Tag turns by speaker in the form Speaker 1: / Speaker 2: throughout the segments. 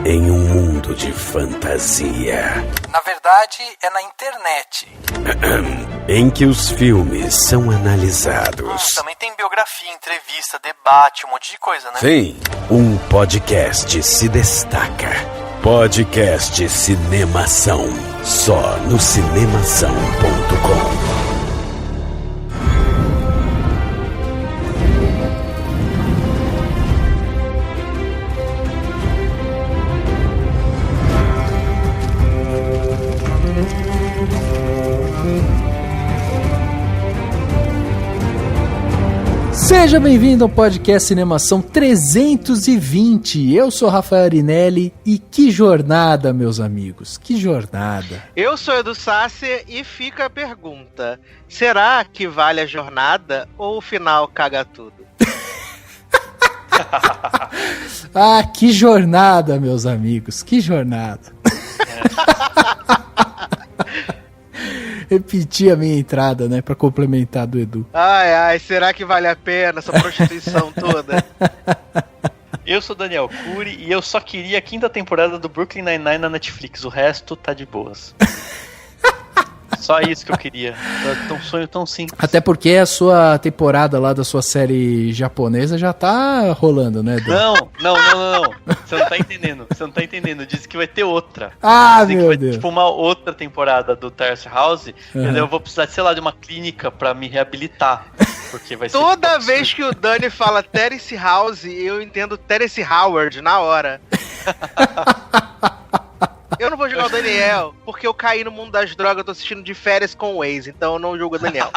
Speaker 1: em um mundo de fantasia.
Speaker 2: Na verdade, é na internet.
Speaker 1: Em que os filmes são analisados.
Speaker 2: Também tem biografia, entrevista, debate, um monte de coisa, né?
Speaker 1: Sim, um podcast se destaca. Podcast Cinemação. Só no cinemação.com.
Speaker 3: Seja bem-vindo ao podcast Cinemação 320. Eu sou Rafael Arinelli e que jornada, meus amigos, que jornada.
Speaker 4: Eu sou Edu Sácer e fica a pergunta: será que vale a jornada ou o final caga tudo?
Speaker 3: Ah, que jornada, meus amigos, que jornada. Repetir a minha entrada, né, pra complementar do Edu.
Speaker 4: Ai, será que vale a pena essa prostituição toda?
Speaker 5: Eu sou Daniel Cury e eu só queria a 5ª temporada do Brooklyn Nine-Nine na Netflix, o resto tá de boas. Só isso que eu queria. Um sonho tão simples.
Speaker 3: Até porque a sua temporada lá da sua série japonesa já tá rolando, né, Edu?
Speaker 5: Não. Você não tá entendendo. Disse que vai ter outra.
Speaker 3: Ah,
Speaker 5: Dizem
Speaker 3: meu
Speaker 5: que vai
Speaker 3: Deus.
Speaker 5: ter tipo uma outra temporada do Terrace House. Uhum. Eu vou precisar, sei lá, de uma clínica pra me reabilitar. Porque vai ser
Speaker 4: toda vez que o Dani fala Terrace House, eu entendo Terrace Howard na hora. Eu não vou jogar o Daniel, porque eu caí no mundo das drogas, eu tô assistindo de férias com o Waze, então eu não jogo o Daniel.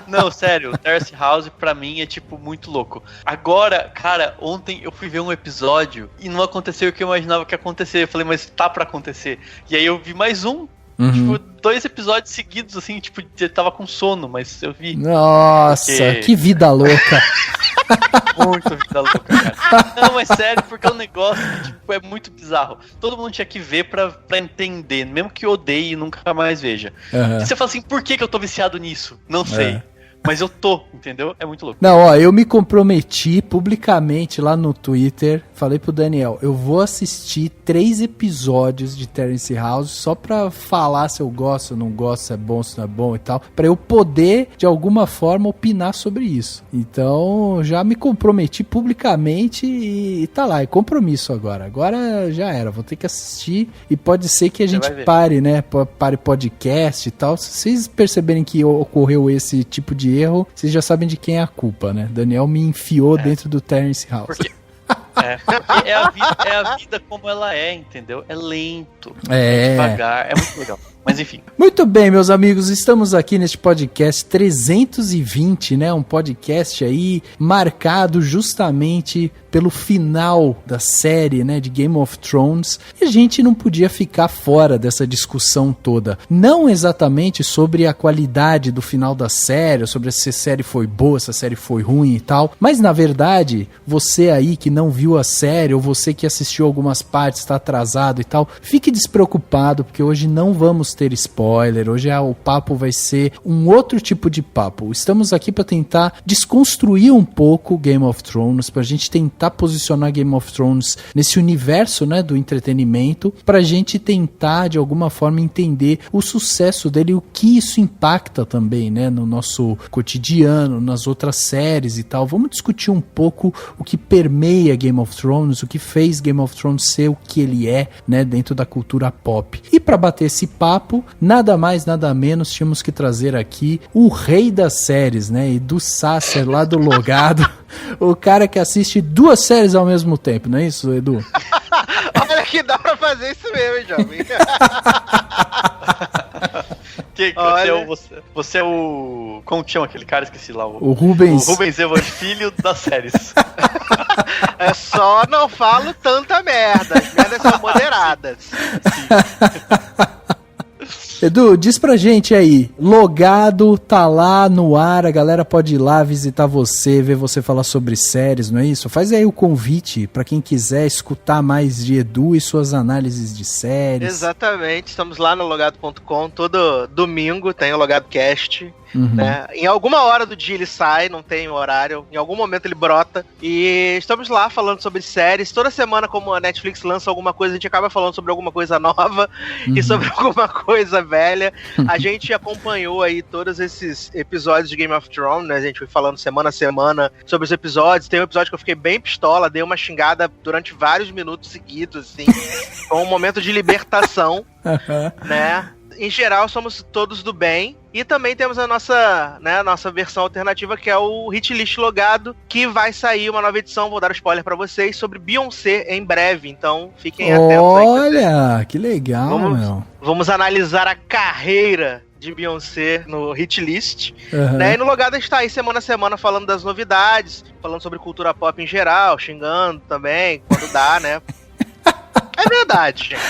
Speaker 5: Não, sério, o Terrace House pra mim é tipo muito louco. Agora, cara, ontem eu fui ver um episódio e não aconteceu o que eu imaginava que ia acontecer. Eu falei, mas tá pra acontecer. E aí eu vi mais um. Tipo, 2 episódios seguidos, assim, tipo, eu tava com sono, mas eu vi.
Speaker 3: Nossa, porque... que vida louca.
Speaker 5: Muito vida louca, cara. Não, mas sério, porque o negócio, tipo, é muito bizarro. Todo mundo tinha que ver pra entender, mesmo que odeie e nunca mais veja. Uhum. E você fala assim, por que eu tô viciado nisso? Não sei. Mas eu tô, entendeu? É muito louco.
Speaker 3: Não, ó, eu me comprometi publicamente lá no Twitter, falei pro Daniel, eu vou assistir 3 episódios de Terrace House só pra falar se eu gosto, se eu não gosto, se é bom, se não é bom e tal, pra eu poder, de alguma forma, opinar sobre isso. Então, já me comprometi publicamente e tá lá, é compromisso agora. Agora já era, vou ter que assistir e pode ser que a gente pare, né? Pare podcast e tal. Se vocês perceberem que ocorreu esse tipo de erro, vocês já sabem de quem é a culpa, né? Daniel me enfiou dentro do Terrace House.
Speaker 5: Porque é a vida como ela é, entendeu? É lento, é devagar, é muito legal. Mas enfim.
Speaker 3: Muito bem, meus amigos, estamos aqui neste podcast 320, né? Um podcast aí marcado justamente pelo final da série, né, de Game of Thrones. E a gente não podia ficar fora dessa discussão toda. Não exatamente sobre a qualidade do final da série, sobre se a série foi boa, se a série foi ruim e tal. Mas, na verdade, você aí que não viu a série, ou você que assistiu algumas partes, está atrasado e tal, fique despreocupado, porque hoje não vamos ter spoiler, hoje o papo vai ser um outro tipo de papo. Estamos aqui para tentar desconstruir um pouco Game of Thrones, para a gente tentar posicionar Game of Thrones nesse universo, né, do entretenimento, para a gente tentar de alguma forma entender o sucesso dele e o que isso impacta também, né, no nosso cotidiano, nas outras séries e tal. Vamos discutir um pouco o que permeia Game of Thrones, o que fez Game of Thrones ser o que ele é, né, dentro da cultura pop. E para bater esse papo, nada mais, nada menos, tínhamos que trazer aqui o rei das séries, né, Edu Sácer, lá do Logado, o cara que assiste 2 séries ao mesmo tempo, não é isso, Edu?
Speaker 4: Olha que dá pra fazer isso mesmo, hein, jovem?
Speaker 5: Você é o... Como chama aquele cara? Esqueci lá.
Speaker 3: O Rubens.
Speaker 5: O Rubens Evand Filho das séries.
Speaker 4: É só não falo tanta merda. As merdas são moderadas.
Speaker 5: Sim.
Speaker 3: Edu, diz pra gente aí, Logado tá lá no ar, a galera pode ir lá visitar você, ver você falar sobre séries, não é isso? Faz aí o convite pra quem quiser escutar mais de Edu e suas análises de séries.
Speaker 4: Exatamente, estamos lá no logado.com, todo domingo tem o Logado Cast. Né? Em alguma hora do dia ele sai, não tem horário, em algum momento ele brota. E estamos lá falando sobre séries. Toda semana, como a Netflix lança alguma coisa, a gente acaba falando sobre alguma coisa nova e sobre alguma coisa velha. A gente acompanhou aí todos esses episódios de Game of Thrones, né? A gente foi falando semana a semana sobre os episódios. Tem um episódio que eu fiquei bem pistola, dei uma xingada durante vários minutos seguidos, assim. Foi um momento de libertação, né? Em geral, somos todos do bem. E também temos a nossa versão alternativa, que é o Hit List Logado, que vai sair uma nova edição, vou dar spoiler pra vocês, sobre Beyoncé em breve. Então, fiquem atentos aí.
Speaker 3: Olha, que legal,
Speaker 4: vamos analisar a carreira de Beyoncé no Hit List. Né? E no Logado a gente tá aí semana a semana falando das novidades, falando sobre cultura pop em geral, xingando também, quando dá, né? É verdade, gente.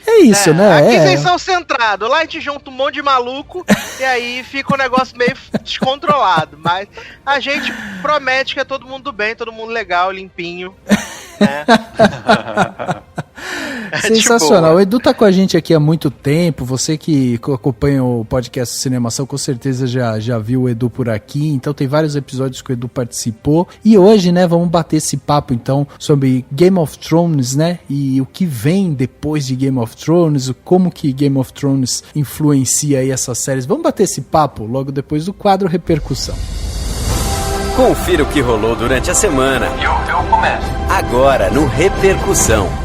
Speaker 3: É isso, né?
Speaker 4: Aqui vocês são centrados. Lá a gente junta um monte de maluco e aí fica um negócio meio descontrolado. Mas a gente promete que é todo mundo bem, todo mundo legal, limpinho. Né?
Speaker 3: Sensacional. O Edu tá com a gente aqui há muito tempo. Você que acompanha o podcast Cinemação, com certeza já viu o Edu por aqui. Então tem vários episódios que o Edu participou. E hoje, né, vamos bater esse papo então sobre Game of Thrones, né? E o que vem depois de Game of Thrones, como que Game of Thrones influencia aí essas séries. Vamos bater esse papo logo depois do quadro Repercussão.
Speaker 1: Confira o que rolou durante a semana.
Speaker 2: Eu começo.
Speaker 1: Agora no Repercussão.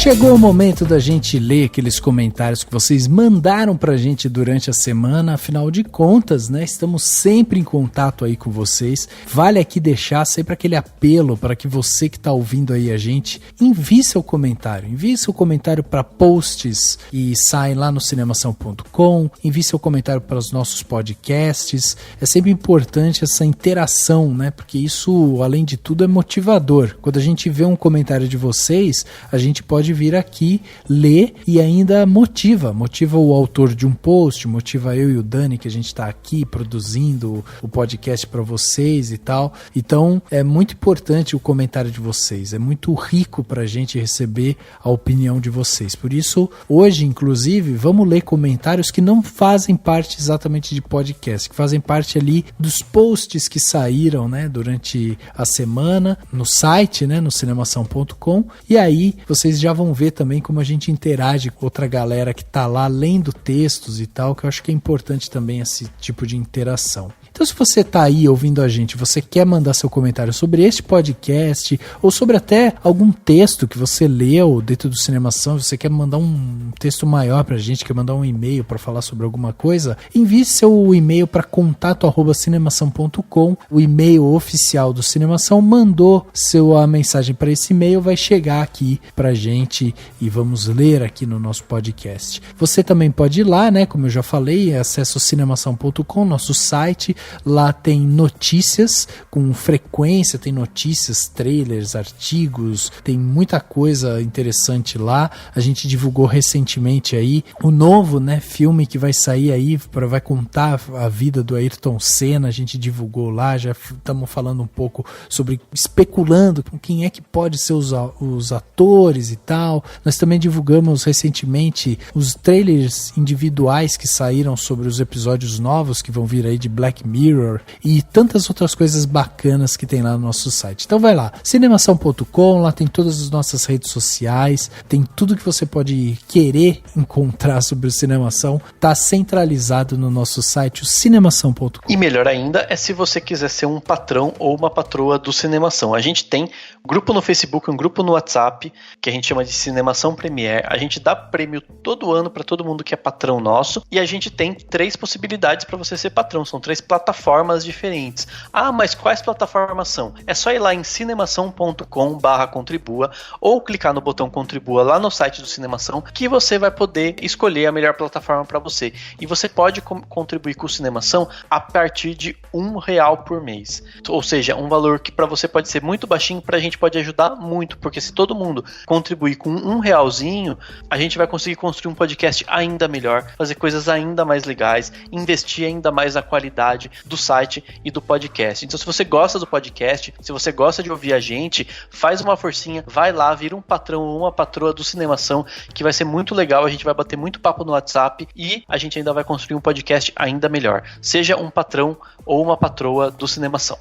Speaker 3: Chegou o momento da gente ler aqueles comentários que vocês mandaram pra gente durante a semana. Afinal de contas, né, estamos sempre em contato aí com vocês. Vale aqui deixar sempre aquele apelo para que você que tá ouvindo aí a gente, envie seu comentário para posts e saem lá no cinemação.com, envie seu comentário para os nossos podcasts. É sempre importante essa interação, né, porque isso, além de tudo, é motivador. Quando a gente vê um comentário de vocês, a gente pode vir aqui, ler e ainda motiva o autor de um post, motiva eu e o Dani, que a gente está aqui produzindo o podcast para vocês e tal. Então é muito importante o comentário de vocês, é muito rico para a gente receber a opinião de vocês. Por isso, hoje, inclusive, vamos ler comentários que não fazem parte exatamente de podcast, que fazem parte ali dos posts que saíram, né, durante a semana no site, né, no cinemação.com, e aí vocês já vão ver também como a gente interage com outra galera que tá lá lendo textos e tal, que eu acho que é importante também esse tipo de interação. Então, se você tá aí ouvindo a gente, você quer mandar seu comentário sobre este podcast ou sobre até algum texto que você leu dentro do Cinemação, você quer mandar um texto maior pra gente, quer mandar um e-mail para falar sobre alguma coisa, envie seu e-mail para contato@cinemação.com, o e-mail oficial do Cinemação. Mandou sua mensagem para esse e-mail, vai chegar aqui pra gente e vamos ler aqui no nosso podcast. Você também pode ir lá, né, como eu já falei, acessa o cinemação.com, nosso site. Lá tem notícias com frequência, tem notícias, trailers, artigos, tem muita coisa interessante lá. A gente divulgou recentemente aí o novo, né, filme que vai sair aí, vai contar a vida do Ayrton Senna. A gente divulgou lá, já estamos falando um pouco sobre, especulando com quem é que pode ser os atores e tal. Nós também divulgamos recentemente os trailers individuais que saíram sobre os episódios novos que vão vir aí de Black Mirror e tantas outras coisas bacanas que tem lá no nosso site. Então vai lá, cinemação.com, lá tem todas as nossas redes sociais, tem tudo que você pode querer encontrar sobre o Cinemação, tá centralizado no nosso site, o cinemação.com.
Speaker 5: E melhor ainda é se você quiser ser um patrão ou uma patroa do Cinemação. A gente tem um grupo no Facebook, um grupo no WhatsApp, que a gente chama de Cinemação Premier. A gente dá prêmio todo ano para todo mundo que é patrão nosso, e a gente tem 3 possibilidades para você ser patrão, são 3 plataformas plataformas diferentes. Ah, mas quais plataformas são? É só ir lá em cinemação.com/contribua ou clicar no botão contribua lá no site do Cinemação que você vai poder escolher a melhor plataforma para você. E você pode contribuir com o Cinemação a partir de R$1 por mês. Ou seja, um valor que para você pode ser muito baixinho, pra gente pode ajudar muito, porque se todo mundo contribuir com R$1, a gente vai conseguir construir um podcast ainda melhor, fazer coisas ainda mais legais, investir ainda mais na qualidade do site e do podcast. Então, se você gosta do podcast, se você gosta de ouvir a gente, faz uma forcinha, vai lá, vira um patrão ou uma patroa do Cinemação, que vai ser muito legal, a gente vai bater muito papo no WhatsApp e a gente ainda vai construir um podcast ainda melhor. Seja um patrão ou uma patroa do Cinemação.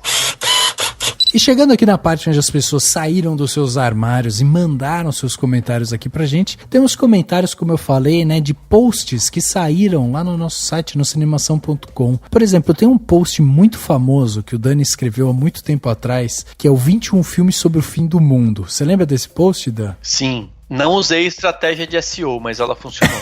Speaker 3: E chegando aqui na parte onde as pessoas saíram dos seus armários e mandaram seus comentários aqui pra gente, temos comentários, como eu falei, né, de posts que saíram lá no nosso site, no cinemação.com. Por exemplo, eu tenho um post muito famoso que o Dani escreveu há muito tempo atrás, que é o 21 filmes sobre o fim do mundo. Você lembra desse post, Dan?
Speaker 5: Sim. Não usei estratégia de SEO, mas ela funcionou.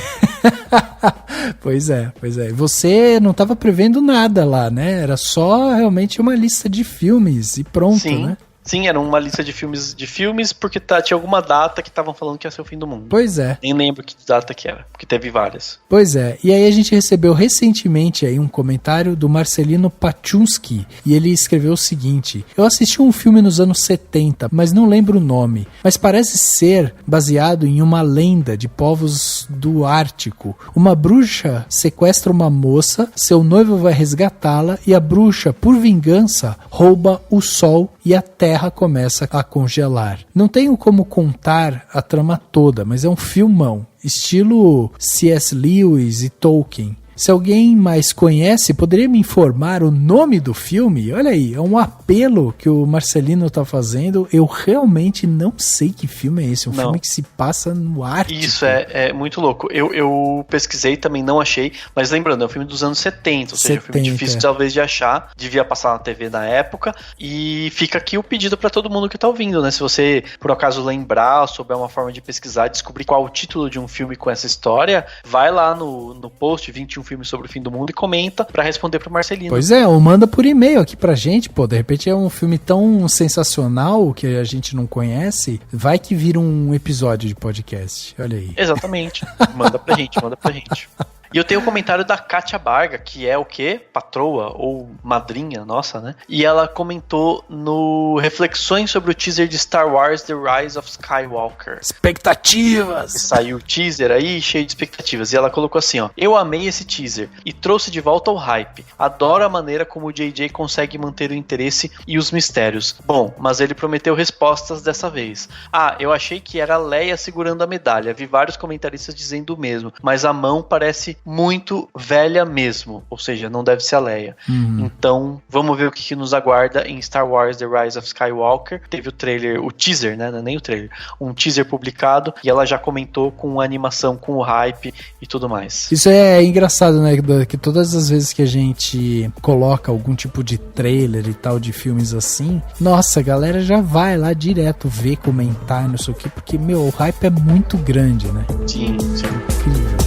Speaker 3: Pois é. Você não estava prevendo nada lá, né? Era só realmente uma lista de filmes e pronto, né?
Speaker 5: Sim, era uma lista de filmes porque tinha alguma data que estavam falando que ia ser o fim do mundo.
Speaker 3: Pois é.
Speaker 5: Nem lembro que data que era, porque teve várias.
Speaker 3: Pois é, e aí a gente recebeu recentemente aí um comentário do Marcelino Pachunski, e ele escreveu o seguinte: eu assisti um filme nos anos 70, mas não lembro o nome, mas parece ser baseado em uma lenda de povos do Ártico. Uma bruxa sequestra uma moça, seu noivo vai resgatá-la e a bruxa, por vingança, rouba o sol e a terra começa a congelar. Não tenho como contar a trama toda, mas é um filmão, estilo C.S. Lewis e Tolkien. Se alguém mais conhece, poderia me informar o nome do filme? Olha aí, é um apelo que o Marcelino tá fazendo. Eu realmente não sei que filme é esse. Filme que se passa no Ártico.
Speaker 5: Isso é muito louco. Eu pesquisei, também não achei. Mas lembrando, é um filme dos anos 70. Ou seja, é um filme difícil talvez de achar. Devia passar na TV na época. E fica aqui o pedido pra todo mundo que tá ouvindo, né? Se você, por acaso, lembrar, ou souber uma forma de pesquisar, descobrir qual o título de um filme com essa história, vai lá no post 21 filmes sobre o fim do mundo e comenta pra responder pro Marcelino.
Speaker 3: Pois é, ou manda por e-mail aqui pra gente, pô, de repente é um filme tão sensacional que a gente não conhece, vai que vira um episódio de podcast, olha aí.
Speaker 5: Exatamente, manda pra gente. E eu tenho um comentário da Kátia Barga, que é o quê? Patroa ou madrinha nossa, né? E ela comentou no Reflexões sobre o teaser de Star Wars The Rise of Skywalker.
Speaker 3: Expectativas!
Speaker 5: Saiu o teaser aí, cheio de expectativas. E ela colocou assim, ó: eu amei esse teaser e trouxe de volta o hype. Adoro a maneira como o JJ consegue manter o interesse e os mistérios. Bom, mas ele prometeu respostas dessa vez. Ah, eu achei que era a Leia segurando a medalha. Vi vários comentaristas dizendo o mesmo, mas a mão parece muito velha mesmo, ou seja, não deve ser a Leia. Então, vamos ver o que nos aguarda em Star Wars The Rise of Skywalker. Teve o trailer, o teaser, né? Não é nem o trailer, um teaser publicado, e ela já comentou com a animação, com o hype e tudo mais.
Speaker 3: Isso é engraçado, né? Que todas as vezes que a gente coloca algum tipo de trailer e tal de filmes assim, nossa, a galera já vai lá direto ver, comentar, não sei o que, porque, meu, o hype é muito grande, né?
Speaker 5: Sim.
Speaker 3: Incrível.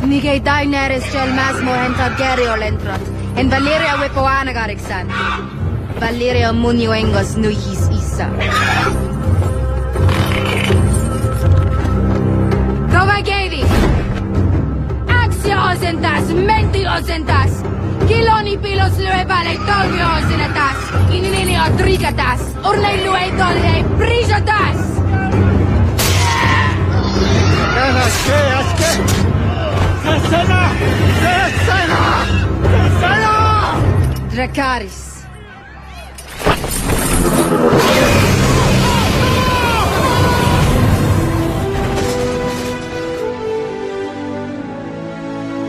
Speaker 6: Migei Daenerys Jelmasmo enta Geriol entrat. En Valeria Wepoana Garixan. Valeria Munioengos Nuhis Isa. Kova Gavi! Axios entas, mentios entas! Kiloni pilos lue vale torgios enetas! Ininini otrigatas! Urnei lue dolei brijatas! Dracarys.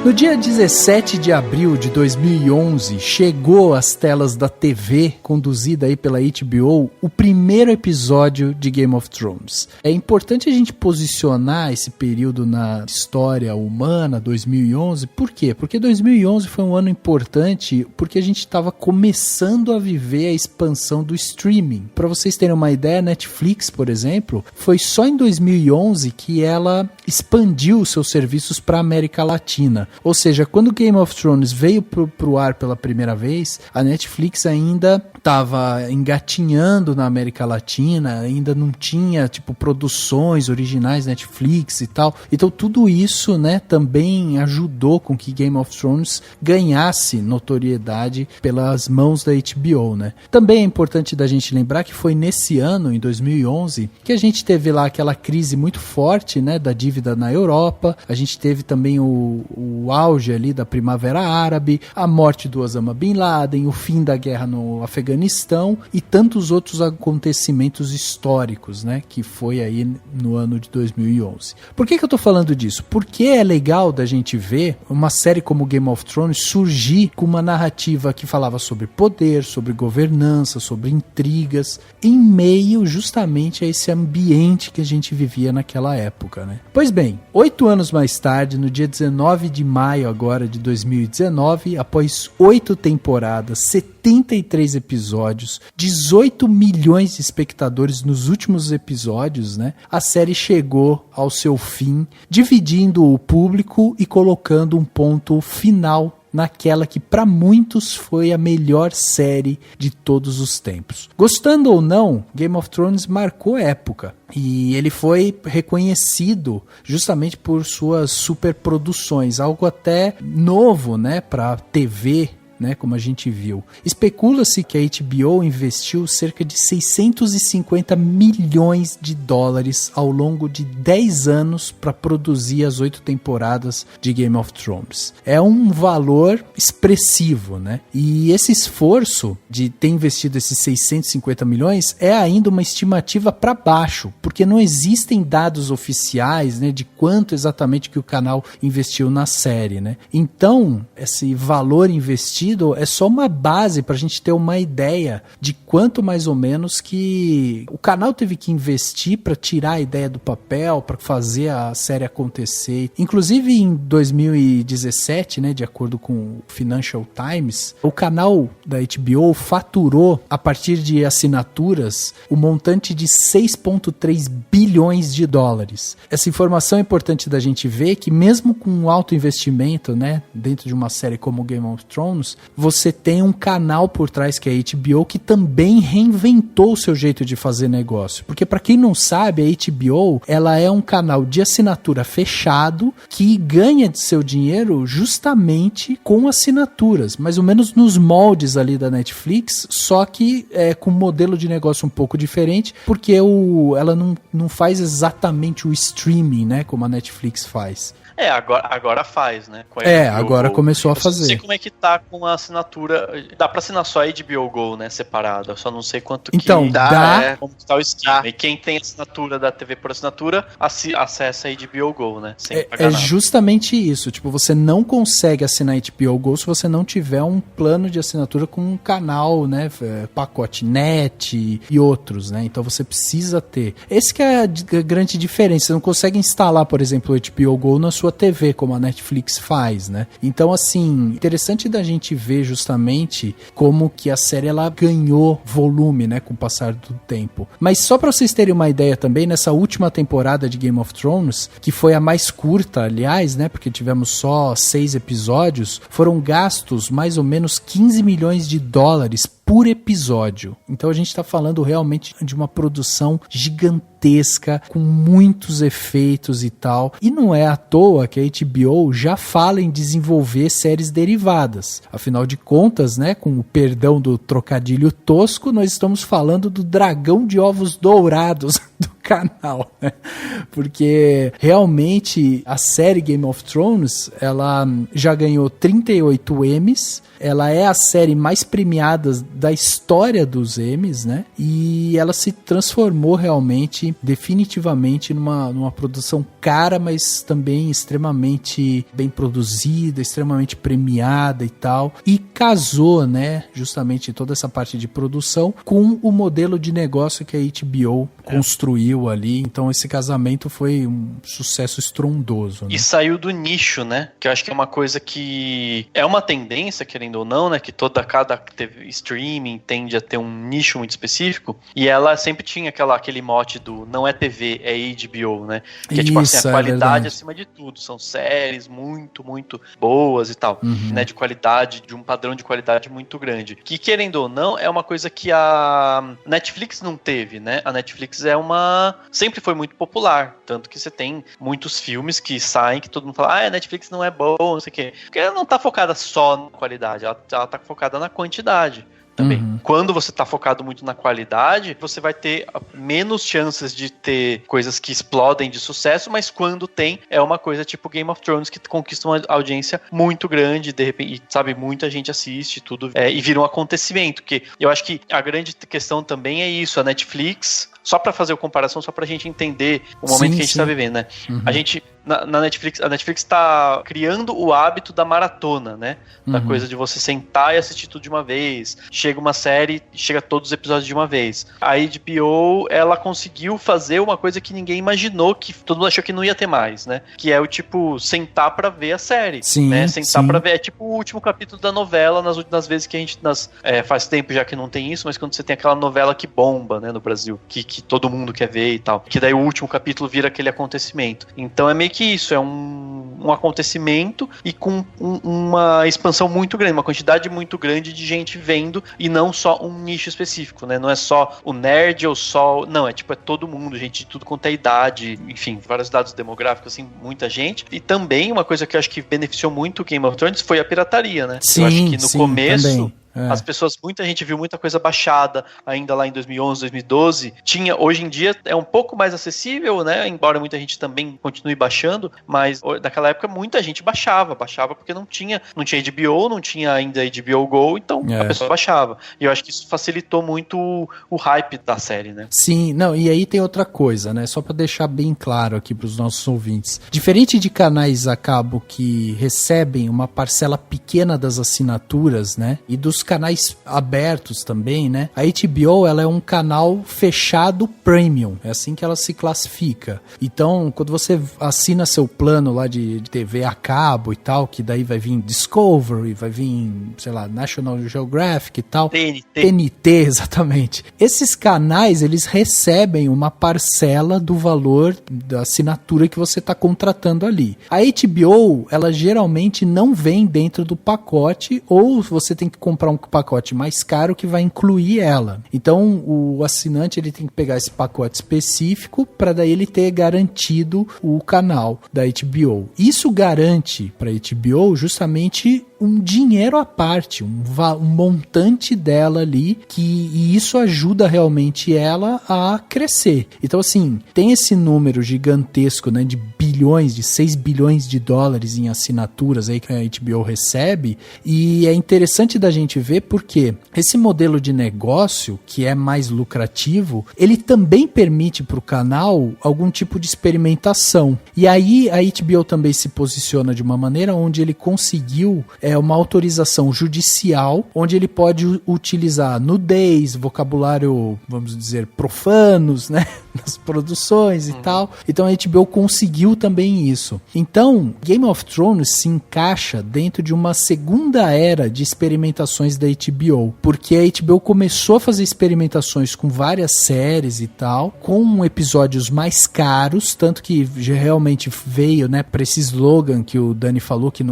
Speaker 3: No dia 17 de abril de 2011, chegou às telas da TV, conduzida aí pela HBO, o primeiro episódio de Game of Thrones. É importante a gente posicionar esse período na história humana, 2011, por quê? Porque 2011 foi um ano importante porque a gente estava começando a viver a expansão do streaming. Para vocês terem uma ideia, a Netflix, por exemplo, foi só em 2011 que ela expandiu seus serviços para a América Latina. Ou seja, quando Game of Thrones veio pro ar pela primeira vez, a Netflix ainda estava engatinhando na América Latina, ainda não tinha, tipo, produções originais Netflix e tal. Então tudo isso, né, também ajudou com que Game of Thrones ganhasse notoriedade pelas mãos da HBO, né. Também é importante da gente lembrar que foi nesse ano, em 2011, que a gente teve lá aquela crise muito forte, né, da dívida na Europa. A gente teve também o auge ali da Primavera Árabe, a morte do Osama Bin Laden, o fim da guerra no Afeganistão e tantos outros acontecimentos históricos, né, que foi aí no ano de 2011. Por que eu tô falando disso? Porque é legal da gente ver uma série como Game of Thrones surgir com uma narrativa que falava sobre poder, sobre governança, sobre intrigas, em meio justamente a esse ambiente que a gente vivia naquela época, né? Pois bem, 8 anos mais tarde, no dia 19 de maio agora de 2019, após 8 temporadas, 73 episódios, 18 milhões de espectadores nos últimos episódios, né? A série chegou ao seu fim, dividindo o público e colocando um ponto final naquela que para muitos foi a melhor série de todos os tempos. Gostando ou não, Game of Thrones marcou época. E ele foi reconhecido justamente por suas superproduções, algo até novo, né, para TV, né, como a gente viu. Especula-se que a HBO investiu cerca de 650 milhões de dólares ao longo de 10 anos para produzir as 8 temporadas de Game of Thrones. É um valor expressivo, né? E esse esforço de ter investido esses 650 milhões é ainda uma estimativa para baixo, porque não existem dados oficiais, né, de quanto exatamente que o canal investiu na série, né? Então, esse valor investido é só uma base para a gente ter uma ideia de quanto mais ou menos que o canal teve que investir para tirar a ideia do papel, para fazer a série acontecer. Inclusive em 2017, né, de acordo com o Financial Times, o canal da HBO faturou, a partir de assinaturas, o montante de 6,3 bilhões de dólares. Essa informação é importante da gente ver que mesmo com um alto investimento, né, dentro de uma série como Game of Thrones, você tem um canal por trás que é a HBO que também reinventou o seu jeito de fazer negócio. Porque para quem não sabe, a HBO, ela é um canal de assinatura fechado que ganha seu dinheiro justamente com assinaturas, mais ou menos nos moldes ali da Netflix, só que com um modelo de negócio um pouco diferente, porque ela não faz exatamente o streaming, né, como a Netflix faz.
Speaker 5: Agora faz, né?
Speaker 3: Agora começou a fazer.
Speaker 5: Eu não sei como é que tá com a assinatura. Dá pra assinar só a HBO Go, né? Separada. Eu só não sei quanto
Speaker 3: então,
Speaker 5: que
Speaker 3: dá.
Speaker 5: Como que tá o esquema. E quem tem assinatura da TV por assinatura, acessa a HBO Go, né? Sem pagar nada.
Speaker 3: Justamente isso. Tipo, você não consegue assinar a HBO Go se você não tiver um plano de assinatura com um canal, né? Pacote net e outros, né? Então você precisa ter. Esse que é a grande diferença. Você não consegue instalar, por exemplo, o HBO Go na sua TV, como a Netflix faz, né? Então, assim, interessante da gente ver justamente como que a série, ela ganhou volume, né, com o passar do tempo. Mas só pra vocês terem uma ideia também, nessa última temporada de Game of Thrones, que foi a mais curta, aliás, né, porque tivemos só 6 episódios, foram gastos mais ou menos 15 milhões de dólares por episódio. Então a gente está falando realmente de uma produção gigantesca, com muitos efeitos e tal. E não é à toa que a HBO já fala em desenvolver séries derivadas. Afinal de contas, né, com o perdão do trocadilho tosco, nós estamos falando do dragão de ovos dourados do canal, né? Porque realmente a série Game of Thrones, ela já ganhou 38 Emmys, ela é a série mais premiada da história dos Emmys, né? E ela se transformou realmente, definitivamente, numa produção cara, mas também extremamente bem produzida, extremamente premiada e tal. E casou, né, justamente toda essa parte de produção com o modelo de negócio que a HBO construiu ali. Então esse casamento foi um sucesso estrondoso, né?
Speaker 5: E saiu do nicho, né? Que eu acho que é uma coisa que é uma tendência, querendo ou não, né? Que cada streaming tende a ter um nicho muito específico. E ela sempre tinha aquele mote do não é TV, é HBO, né? Que é tipo assim, a qualidade acima de tudo. São séries muito, muito boas e tal. Né? De qualidade, de um padrão de qualidade muito grande. Que, querendo ou não, é uma coisa que a Netflix não teve, né? A Netflix sempre foi muito popular. Tanto que você tem muitos filmes que saem que todo mundo fala, a Netflix não é boa, não sei o quê. Porque ela não tá focada só na qualidade, ela tá focada na quantidade também. Quando você tá focado muito na qualidade, você vai ter menos chances de ter coisas que explodem de sucesso, mas quando tem, é uma coisa tipo Game of Thrones que conquista uma audiência muito grande, de repente, sabe, muita gente assiste tudo, e vira um acontecimento, que eu acho que a grande questão também é isso, a Netflix, só pra fazer a comparação, só pra gente entender o momento que a gente tá vivendo, né? A gente, na Netflix, a Netflix tá criando o hábito da maratona, né? Da coisa de você sentar e assistir tudo de uma vez. Chega uma série, chega todos os episódios de uma vez. A HBO, ela conseguiu fazer uma coisa que ninguém imaginou, que todo mundo achou que não ia ter mais, né? Que é o tipo, sentar pra ver a série. Né? Sentar pra ver, é tipo o último capítulo da novela, nas últimas vezes que a gente, faz tempo já que não tem isso, mas quando você tem aquela novela que bomba, né, no Brasil, que todo mundo quer ver e tal, que daí o último capítulo vira aquele acontecimento. Então é meio que isso, é um acontecimento e com uma expansão muito grande, uma quantidade muito grande de gente vendo e não só um nicho específico, né? Não é só o nerd ou só... Não, é todo mundo, gente de tudo quanto é idade, enfim, vários dados demográficos, assim, muita gente. E também uma coisa que eu acho que beneficiou muito o Game of Thrones foi a pirataria, né? Eu acho que no começo... Também. As pessoas, muita gente viu muita coisa baixada ainda lá em 2011, 2012. Hoje em dia é um pouco mais acessível, né? Embora muita gente também continue baixando, mas naquela época muita gente baixava porque não tinha HBO, não tinha ainda HBO Go, então a pessoa baixava. E eu acho que isso facilitou muito o hype da série, né?
Speaker 3: Sim, não, e aí tem outra coisa, né? Só pra deixar bem claro aqui pros nossos ouvintes. Diferente de canais a cabo que recebem uma parcela pequena das assinaturas, né? E dos canais abertos também, né? A HBO, ela é um canal fechado premium, é assim que ela se classifica. Então, quando você assina seu plano lá de TV a cabo e tal, que daí vai vir Discovery, vai vir, sei lá, National Geographic e tal. TNT, exatamente. Esses canais, eles recebem uma parcela do valor da assinatura que você está contratando ali. A HBO, ela geralmente não vem dentro do pacote, ou você tem que comprar um pacote mais caro que vai incluir ela. Então o assinante ele tem que pegar esse pacote específico para daí ele ter garantido o canal da HBO. Isso garante para a HBO justamente um dinheiro à parte, um montante dela ali, e isso ajuda realmente ela a crescer. Então assim, tem esse número gigantesco, né, de bilhões, de 6 bilhões de dólares em assinaturas aí que a HBO recebe, e é interessante da gente ver porque esse modelo de negócio, que é mais lucrativo, ele também permite para o canal algum tipo de experimentação. E aí a HBO também se posiciona de uma maneira onde ele conseguiu uma autorização judicial, onde ele pode utilizar nudez, vocabulário, vamos dizer, profanos, né, nas produções e tal. Então a HBO conseguiu também isso. Então, Game of Thrones se encaixa dentro de uma segunda era de experimentações da HBO, porque a HBO começou a fazer experimentações com várias séries e tal, com episódios mais caros, tanto que realmente veio, né, para esse slogan que o Dani falou, que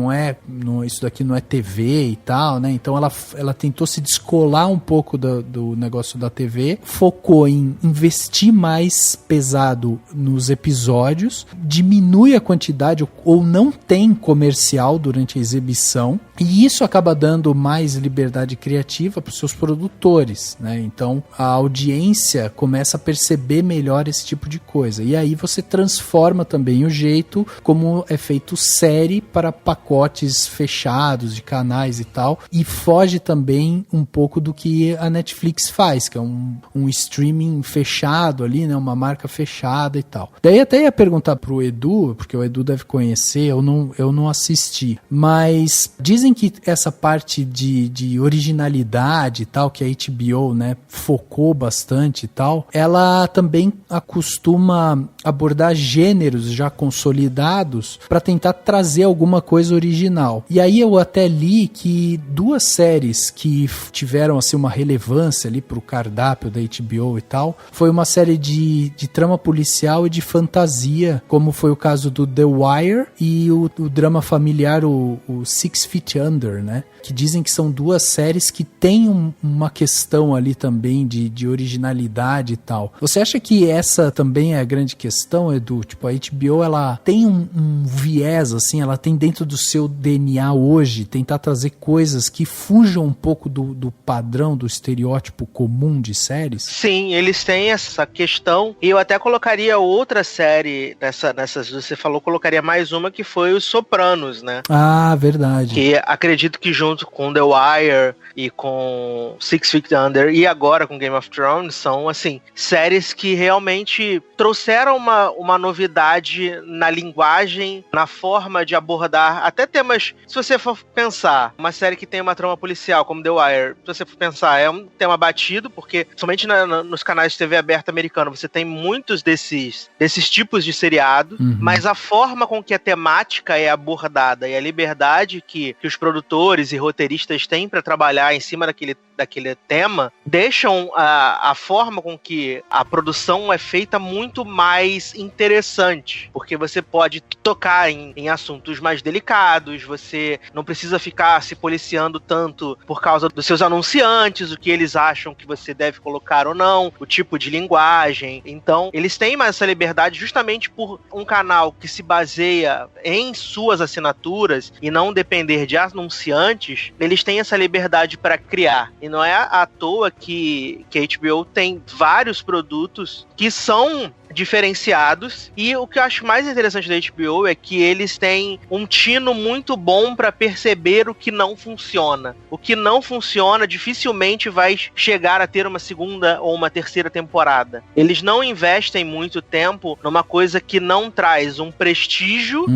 Speaker 3: isso daqui não é TV e tal, né? Então ela tentou se descolar um pouco do negócio da TV, focou em investir mais pesado nos episódios, diminui a quantidade ou não tem comercial durante a exibição, E isso acaba dando mais liberdade criativa para os seus produtores, né? Então a audiência começa a perceber melhor esse tipo de coisa. E aí você transforma também o jeito como é feito série para pacotes fechados de canais e tal. E foge também um pouco do que a Netflix faz, que é um streaming fechado ali, né? Uma marca fechada e tal. Daí até ia perguntar pro Edu, porque o Edu deve conhecer, eu não assisti. Mas dizem que essa parte de originalidade e tal, que a HBO, né, focou bastante e tal, ela também acostuma abordar gêneros já consolidados para tentar trazer alguma coisa original. E aí eu até li que 2 séries que tiveram assim uma relevância ali pro cardápio da HBO e tal, foi uma série de trama policial e de fantasia, como foi o caso do The Wire e o drama familiar, o 6 Feet Under, né? Que dizem que são 2 séries que tem uma questão ali também de originalidade e tal. Você acha que essa também é a grande questão, Edu? Tipo, a HBO, ela tem um viés, assim, ela tem dentro do seu DNA hoje, tentar trazer coisas que fujam um pouco do padrão, do estereótipo comum de séries?
Speaker 4: Sim, eles têm essa questão, e eu até colocaria outra série nessas, você falou, colocaria mais uma que foi os Sopranos, né?
Speaker 3: Ah, verdade.
Speaker 4: Que acredito que junto com The Wire e com 6 Feet Under e agora com Game of Thrones são, assim, séries que realmente trouxeram uma novidade na linguagem, na forma de abordar até temas. Se você for pensar, uma série que tem uma trama policial como The Wire, se você for pensar, é um tema batido, porque somente nos canais de TV aberta americano você tem muitos desses tipos de seriado, mas a forma com que a temática é abordada e a liberdade que os produtores e roteiristas têm para trabalhar em cima daquele tema, deixam a forma com que a produção é feita muito mais interessante, porque você pode tocar em assuntos mais delicados, você não precisa ficar se policiando tanto por causa dos seus anunciantes, o que eles acham que você deve colocar ou não, o tipo de linguagem. Então, eles têm mais essa liberdade justamente por um canal que se baseia em suas assinaturas e não depender de anunciantes, eles têm essa liberdade para criar. E não é à toa que a HBO tem vários produtos que são diferenciados, e o que eu acho mais interessante da HBO é que eles têm um tino muito bom para perceber o que não funciona. O que não funciona dificilmente vai chegar a ter uma segunda ou uma terceira temporada. Eles não investem muito tempo numa coisa que não traz um prestígio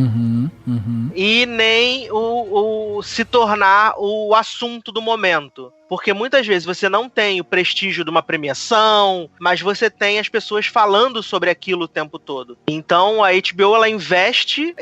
Speaker 4: e nem o se tornar o assunto do momento. Porque muitas vezes você não tem o prestígio de uma premiação, mas você tem as pessoas falando sobre aquilo o tempo todo. Então a HBO, ela investe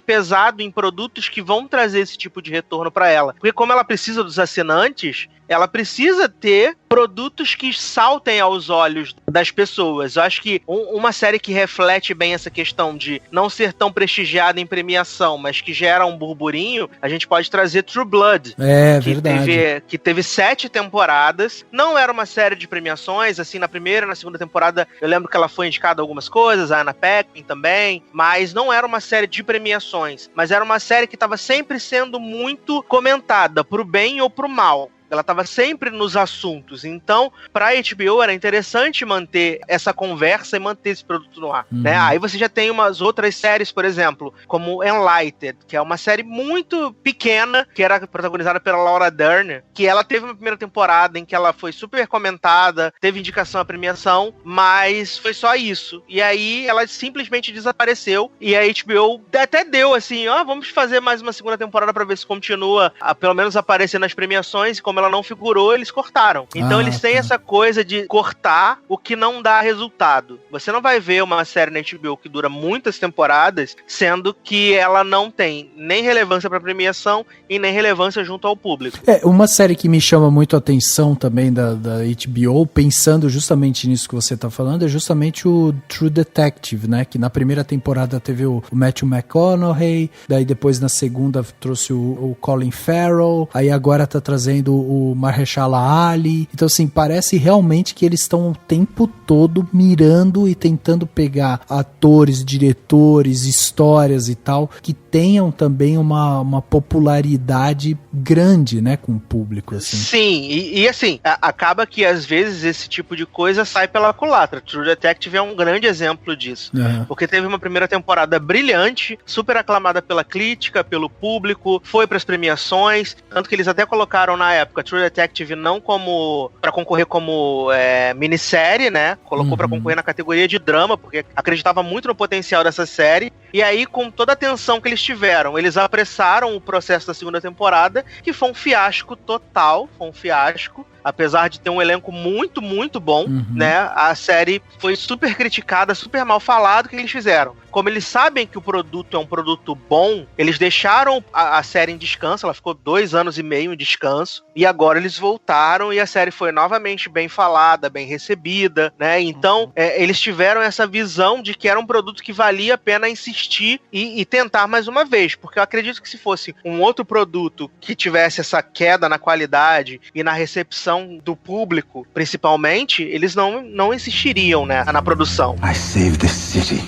Speaker 4: pesado em produtos que vão trazer esse tipo de retorno para ela. Porque como ela precisa dos assinantes, ela precisa ter produtos que saltem aos olhos das pessoas. Eu acho que uma série que reflete bem essa questão de não ser tão prestigiada em premiação, mas que gera um burburinho, a gente pode trazer True Blood.
Speaker 3: Verdade.
Speaker 4: Que teve 7 temporadas. Não era uma série de premiações, assim, na primeira e na segunda temporada eu lembro que ela foi indicada a algumas coisas, a Anna Paquin também, mas não era uma série de premiações, mas era uma série que estava sempre sendo muito comentada, pro bem ou pro mal. Ela estava sempre nos assuntos. Então, para a HBO era interessante manter essa conversa e manter esse produto no ar. Né? Aí você já tem umas outras séries, por exemplo, como Enlightened, que é uma série muito pequena, que era protagonizada pela Laura Dern, que ela teve uma primeira temporada em que ela foi super comentada, teve indicação à premiação, mas foi só isso. E aí ela simplesmente desapareceu, e a HBO até deu assim, vamos fazer mais uma segunda temporada para ver se continua a pelo menos aparecer nas premiações, e como ela não figurou, eles cortaram. Então eles têm essa coisa de cortar o que não dá resultado. Você não vai ver uma série na HBO que dura muitas temporadas, sendo que ela não tem nem relevância para premiação e nem relevância junto ao público.
Speaker 3: Uma série que me chama muito a atenção também da HBO, pensando justamente nisso que você tá falando, é justamente o True Detective, né? Que na primeira temporada teve o Matthew McConaughey, daí depois na segunda trouxe o Colin Farrell, aí agora tá trazendo o Mahershala Ali. Então, assim, parece realmente que eles estão o tempo todo mirando e tentando pegar atores, diretores, histórias e tal, que tenham também uma popularidade grande, né, com o público, assim.
Speaker 4: Sim, e assim, acaba que às vezes esse tipo de coisa sai pela culatra. True Detective é um grande exemplo disso. Porque teve uma primeira temporada brilhante, super aclamada pela crítica, pelo público, foi pras premiações, tanto que eles até colocaram na época True Detective não como pra concorrer como minissérie, né? Colocou pra concorrer na categoria de drama, porque acreditava muito no potencial dessa série. E aí, com toda a atenção que eles tiveram, eles apressaram o processo da segunda temporada, que foi um fiasco total, foi um fiasco. Apesar de ter um elenco muito, muito bom, né? A série foi super criticada, super mal falada. O que eles fizeram? Como eles sabem que o produto é um produto bom, eles deixaram a série em descanso. Ela ficou 2 anos e meio em descanso. E agora eles voltaram e a série foi novamente bem falada, bem recebida, né? Então, eles tiveram essa visão de que era um produto que valia a pena insistir e tentar mais uma vez. Porque eu acredito que se fosse um outro produto que tivesse essa queda na qualidade e na recepção do público, principalmente, eles não insistiriam, né, na produção.
Speaker 7: I saved this city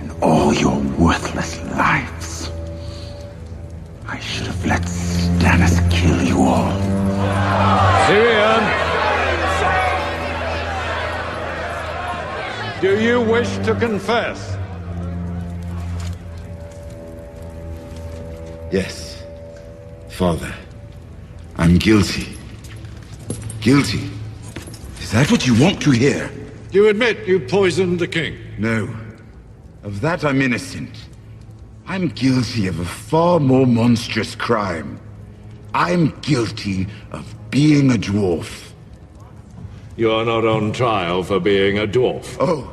Speaker 7: and all your worthless lives. I should have let Stannis kill you all.
Speaker 8: Tyrion! Do you wish to confess?
Speaker 7: Yes, Father. I'm guilty. Guilty? Is that what you want to hear?
Speaker 8: You admit you poisoned the king?
Speaker 7: No. Of that I'm innocent. I'm guilty of a far more monstrous crime. I'm guilty of being a dwarf.
Speaker 8: You're not on trial for being a dwarf.
Speaker 7: Oh,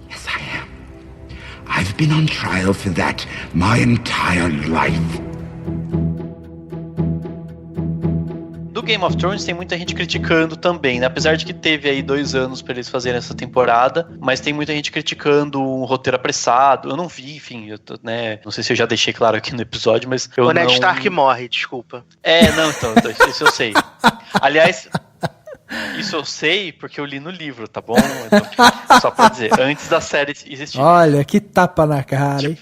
Speaker 7: yes I am. I've been on trial for that my entire life.
Speaker 5: Do Game of Thrones tem muita gente criticando também, né? Apesar de que teve aí 2 anos pra eles fazerem essa temporada, mas tem muita gente criticando um roteiro apressado. Eu não vi, enfim, né? Não sei se eu já deixei claro aqui no episódio, mas eu
Speaker 4: o Ned Stark morre, desculpa.
Speaker 5: Não, então, isso eu sei. Aliás, isso eu sei porque eu li no livro, tá bom? Então, só pra dizer, antes da série existir.
Speaker 3: Olha, que tapa na cara, hein?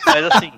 Speaker 5: Mas assim,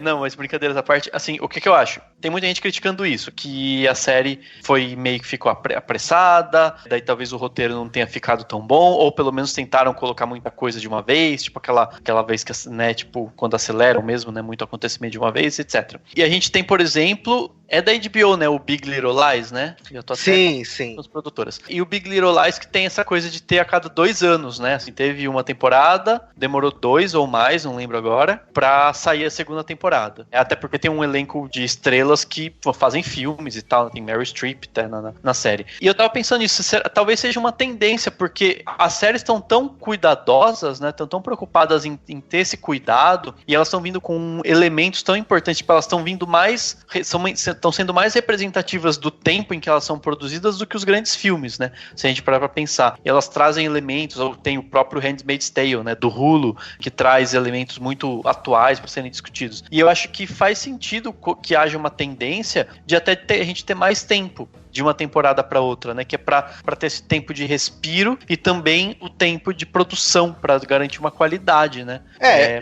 Speaker 5: não, mas brincadeiras à parte, assim, o que eu acho? Tem muita gente criticando isso, que a série foi meio que ficou apressada, daí talvez o roteiro não tenha ficado tão bom, ou pelo menos tentaram colocar muita coisa de uma vez, tipo aquela vez que, né, tipo, quando aceleram mesmo, né, muito acontecimento de uma vez, etc. E a gente tem, por exemplo, é da HBO, né, o Big Little Lies, né? Eu tô
Speaker 4: sim.
Speaker 5: As produtoras. E o Big Little Lies que tem essa coisa de ter a cada 2 anos, né? Assim, teve uma temporada, demorou 2 ou mais, não lembro agora, pra sair a segunda temporada. Até porque tem um elenco de estrelas que fazem filmes e tal, tem Meryl Streep até na série. E eu tava pensando nisso, talvez seja uma tendência, porque as séries estão tão cuidadosas, né? Estão tão preocupadas em ter esse cuidado, e elas estão vindo com elementos tão importantes, tipo, elas estão vindo mais, estão sendo mais representativas do tempo em que elas são produzidas do que os grandes filmes, né? Se a gente parar pra pensar. E elas trazem elementos, ou tem o próprio Handmaid's Tale, né? Do Hulu, que traz elementos muito atuais para serem discutidos. E eu acho que faz sentido que haja uma tendência de até a gente ter mais tempo de uma temporada para outra, né? Que é para ter esse tempo de respiro e também o tempo de produção para garantir uma qualidade, né?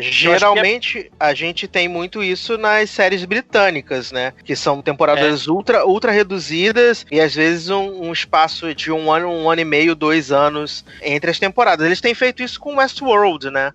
Speaker 4: Geralmente a gente tem muito isso nas séries britânicas, né? Que são temporadas ultra reduzidas e às vezes um espaço de um ano e meio, 2 anos entre as temporadas. Eles têm feito isso com Westworld, né?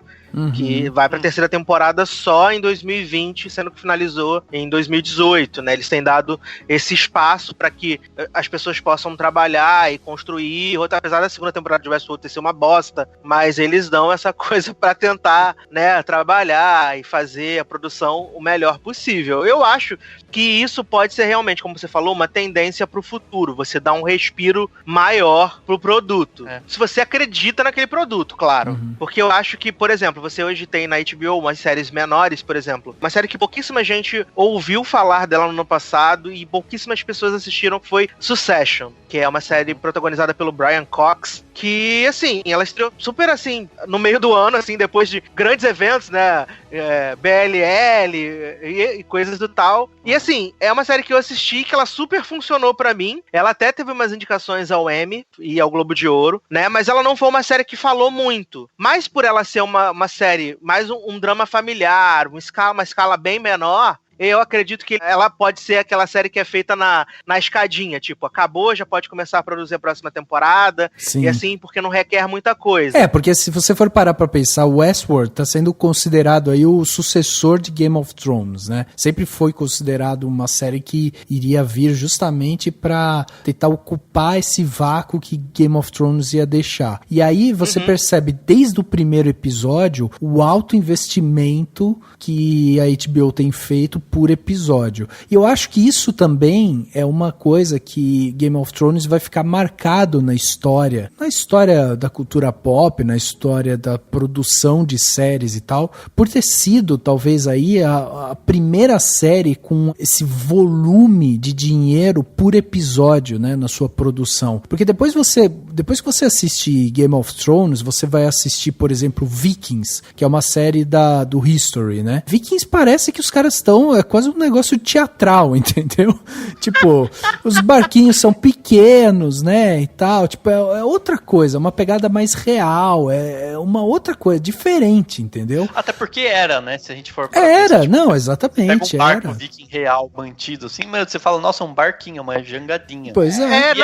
Speaker 4: Que vai pra 3ª temporada só em 2020, sendo que finalizou em 2018, né? Eles têm dado esse espaço para que as pessoas possam trabalhar e construir, apesar da 2ª temporada de Westworld ter sido uma bosta, mas eles dão essa coisa para tentar, né, trabalhar e fazer a produção o melhor possível. Eu acho que isso pode ser realmente, como você falou, uma tendência pro futuro, você dá um respiro maior pro produto. Se você acredita naquele produto, claro. Porque eu acho que, por exemplo, você hoje tem na HBO umas séries menores, por exemplo, uma série que pouquíssima gente ouviu falar dela no ano passado e pouquíssimas pessoas assistiram, que foi Succession, que é uma série protagonizada pelo Brian Cox, que, assim, ela estreou super, assim, no meio do ano, assim, depois de grandes eventos, né, BLL e coisas do tal. E, assim, é uma série que eu assisti que ela super funcionou pra mim. Ela até teve umas indicações ao Emmy e ao Globo de Ouro, né, mas ela não foi uma série que falou muito. Mas por ela ser uma série, mais um drama familiar, uma escala bem menor, eu acredito que ela pode ser aquela série que é feita na escadinha, tipo, acabou, já pode começar a produzir a próxima temporada, Sim. E assim, porque não requer muita coisa.
Speaker 3: Porque se você for parar pra pensar, o Westworld tá sendo considerado aí o sucessor de Game of Thrones, né? Sempre foi considerado uma série que iria vir justamente pra tentar ocupar esse vácuo que Game of Thrones ia deixar. E aí você percebe, desde o primeiro episódio, o alto investimento que a HBO tem feito por episódio. E eu acho que isso também é uma coisa que Game of Thrones vai ficar marcado na história da cultura pop, na história da produção de séries e tal, por ter sido talvez aí a primeira série com esse volume de dinheiro por episódio, né, na sua produção. Porque depois que você assiste Game of Thrones, você vai assistir, por exemplo, Vikings, que é uma série do History, né? Vikings parece que os caras estão é quase um negócio teatral, entendeu? Tipo, os barquinhos são pequenos, né, e tal, tipo, é outra coisa, uma pegada mais real, é uma outra coisa, diferente, entendeu?
Speaker 5: Até porque era, né, se a gente for...
Speaker 3: Exatamente,
Speaker 5: pega um barco viking real, mantido, assim, mas você fala, nossa, um barquinho, uma jangadinha.
Speaker 3: Pois é.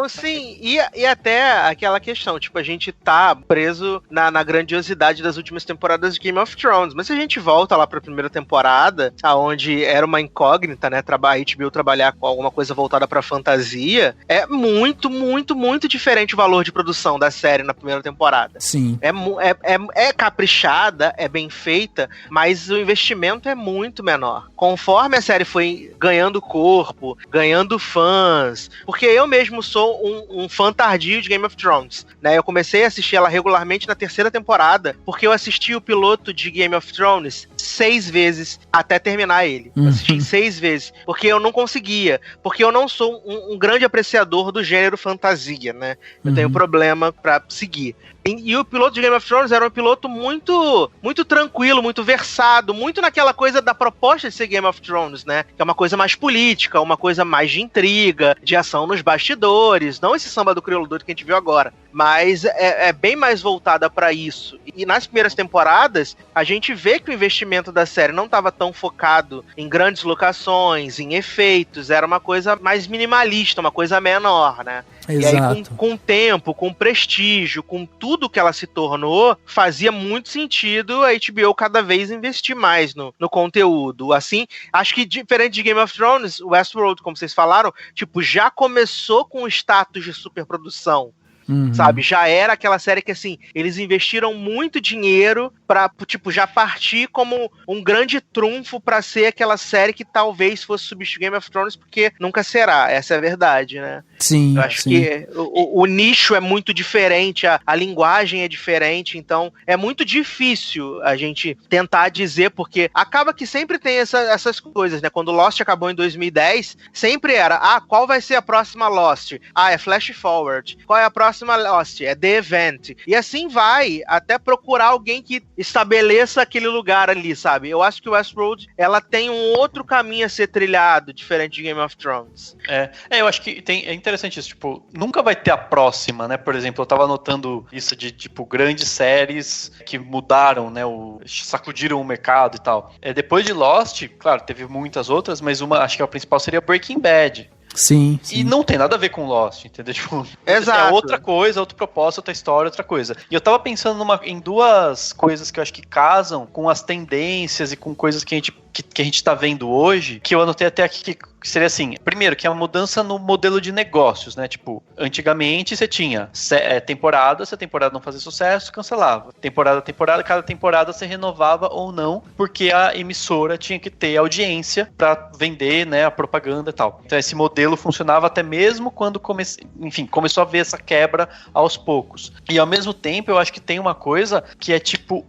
Speaker 4: Sim, e até aquela questão, tipo, a gente tá preso na grandiosidade das últimas temporadas de Game of Thrones, mas se a gente volta lá pra primeira temporada, aonde era uma incógnita, né, a HBO trabalhar com alguma coisa voltada pra fantasia, é muito, muito, muito diferente o valor de produção da série na primeira temporada.
Speaker 3: Sim.
Speaker 4: É caprichada, é bem feita, mas o investimento é muito menor. Conforme a série foi ganhando corpo, ganhando fãs, porque eu mesmo sou um fã tardio de Game of Thrones, né, eu comecei a assistir ela regularmente na terceira temporada, porque eu assisti o piloto de Game of Thrones 6 vezes até terminar ele. Eu assisti 6 vezes, porque eu não conseguia, porque eu não sou um grande apreciador do gênero fantasia, né? Eu tenho problema pra seguir. E o piloto de Game of Thrones era um piloto muito, muito tranquilo, muito versado, muito naquela coisa da proposta de ser Game of Thrones, né? Que é uma coisa mais política, uma coisa mais de intriga, de ação nos bastidores, não esse samba do crioulo doido que a gente viu agora, mas é bem mais voltada pra isso. E nas primeiras temporadas, a gente vê que o investimento da série não estava tão focado em grandes locações, em efeitos, era uma coisa mais minimalista, uma coisa menor, né?
Speaker 3: Exato.
Speaker 4: E aí, com o tempo, com o prestígio, com tudo que ela se tornou, fazia muito sentido a HBO cada vez investir mais no conteúdo. Assim, acho que diferente de Game of Thrones, o Westworld, como vocês falaram, tipo, já começou com o status de superprodução. Sabe, já era aquela série que, assim, eles investiram muito dinheiro pra, tipo, já partir como um grande trunfo pra ser aquela série que talvez fosse substituir Game of Thrones, porque nunca será, essa é a verdade, né?
Speaker 3: Sim,
Speaker 4: eu acho que o nicho é muito diferente, a linguagem é diferente, então é muito difícil a gente tentar dizer, porque acaba que sempre tem essas coisas, né? Quando Lost acabou em 2010, sempre era, qual vai ser a próxima Lost? É Flash Forward. Qual é a próxima Lost? É The Event. E assim vai, até procurar alguém que estabeleça aquele lugar ali, sabe? Eu acho que o Westworld, ela tem um outro caminho a ser trilhado, diferente de Game of Thrones.
Speaker 5: Eu acho que é interessante isso, tipo, nunca vai ter a próxima, né? Por exemplo, eu tava anotando isso de, tipo, grandes séries que mudaram, né? Sacudiram o mercado e tal. Depois de Lost, claro, teve muitas outras, mas acho que a principal seria Breaking Bad.
Speaker 3: Sim.
Speaker 5: E não tem nada a ver com Lost, entendeu? Tipo,
Speaker 4: Exato.
Speaker 5: É outra coisa, outro propósito, outra história, outra coisa. E eu tava pensando em duas coisas que eu acho que casam com as tendências e com coisas que a gente tá vendo hoje, que eu anotei até aqui que seria assim, primeiro, que é uma mudança no modelo de negócios, né? Tipo, antigamente você tinha temporada, se a temporada não fazia sucesso, cancelava. Temporada, cada temporada você renovava ou não, porque a emissora tinha que ter audiência pra vender, né, a propaganda e tal. Então esse modelo funcionava até mesmo quando começou a ver essa quebra aos poucos. E ao mesmo tempo, eu acho que tem uma coisa que é tipo,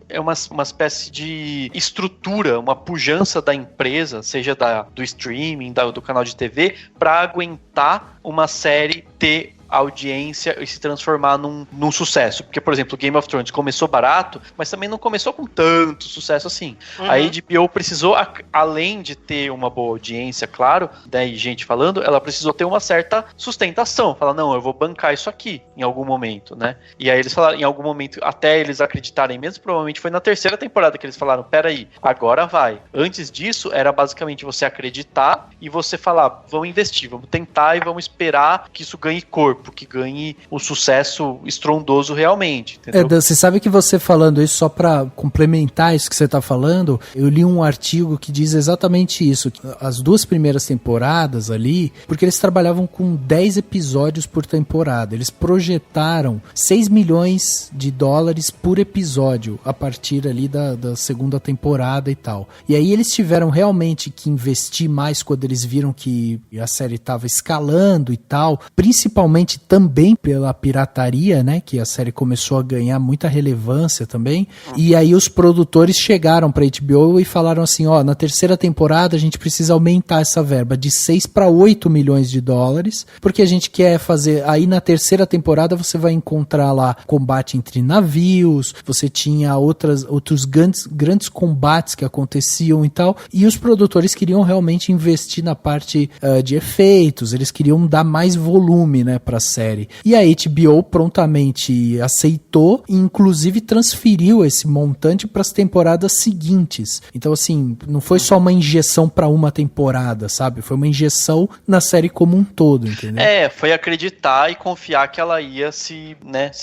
Speaker 5: uma espécie de estrutura, uma pujança da empresa, seja do streaming, do canal de TV, para aguentar uma série ter a audiência e se transformar num sucesso. Porque, por exemplo, Game of Thrones começou barato, mas também não começou com tanto sucesso assim. A HBO precisou, além de ter uma boa audiência, claro, daí gente falando, ela precisou ter uma certa sustentação. Falar, não, eu vou bancar isso aqui em algum momento, né? E aí eles falaram, em algum momento, até eles acreditarem mesmo, provavelmente foi na terceira temporada que eles falaram, peraí, agora vai. Antes disso, era basicamente você acreditar e você falar, vamos investir, vamos tentar e vamos esperar que isso ganhe corpo, que ganhe o sucesso estrondoso realmente, entendeu?
Speaker 3: Você sabe que você falando isso, só pra complementar isso que você tá falando, eu li um artigo que diz exatamente isso, que as 2 primeiras temporadas ali, porque eles trabalhavam com 10 episódios por temporada, eles projetaram $6 milhões por episódio, a partir ali da segunda temporada e tal. E aí eles tiveram realmente que investir mais quando eles viram que a série estava escalando e tal, principalmente também pela pirataria, né, que a série começou a ganhar muita relevância também, e aí os produtores chegaram pra HBO e falaram assim, na terceira temporada a gente precisa aumentar essa verba de 6 para 8 milhões de dólares, porque a gente quer fazer, aí na terceira temporada você vai encontrar lá combate entre navios, você tinha outros grandes combates que aconteciam e tal, e os produtores queriam realmente investir na parte de efeitos, eles queriam dar mais volume, né, pra série. E a HBO prontamente aceitou e inclusive transferiu esse montante para as temporadas seguintes. Então assim, não foi só uma injeção para uma temporada, sabe? Foi uma injeção na série como um todo, entendeu?
Speaker 5: Foi acreditar e confiar que ela ia se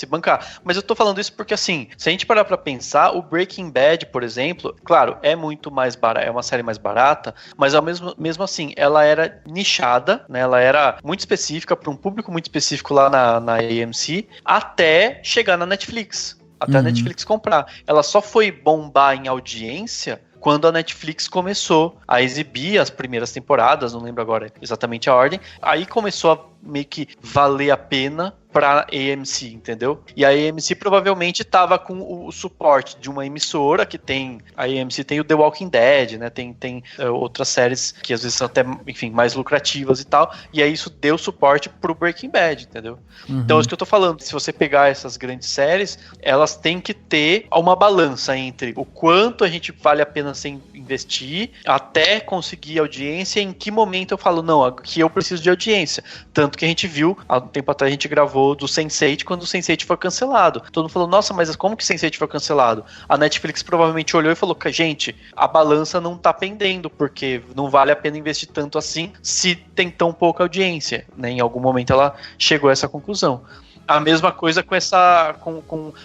Speaker 5: bancar. Mas eu tô falando isso porque assim, se a gente parar pra pensar, o Breaking Bad, por exemplo, claro, é muito mais barata, é uma série mais barata, mas ao mesmo assim, ela era nichada, né? Ela era muito específica para um público muito específico lá na AMC, até chegar na Netflix. Até a Netflix comprar. Ela só foi bombar em audiência quando a Netflix começou a exibir as primeiras temporadas, não lembro agora exatamente a ordem, aí começou a meio que valer a pena pra AMC, entendeu? E a AMC provavelmente tava com o suporte de uma emissora que tem, a AMC tem o The Walking Dead, né, tem outras séries que às vezes são até, enfim, mais lucrativas e tal, e aí isso deu suporte pro Breaking Bad, entendeu? Então é isso que eu tô falando, se você pegar essas grandes séries, elas têm que ter uma balança entre o quanto a gente vale a pena sem investir, até conseguir audiência, em que momento eu falo, não, aqui eu preciso de audiência, tanto que a gente viu, há um tempo atrás a gente gravou do Sense8 quando o Sense8 foi cancelado. Todo mundo falou, nossa, mas como que o Sense8 foi cancelado? A Netflix provavelmente olhou e falou, gente, a balança não tá pendendo, porque não vale a pena investir tanto assim se tem tão pouca audiência, né? Em algum momento ela chegou a essa conclusão. A mesma coisa com essa,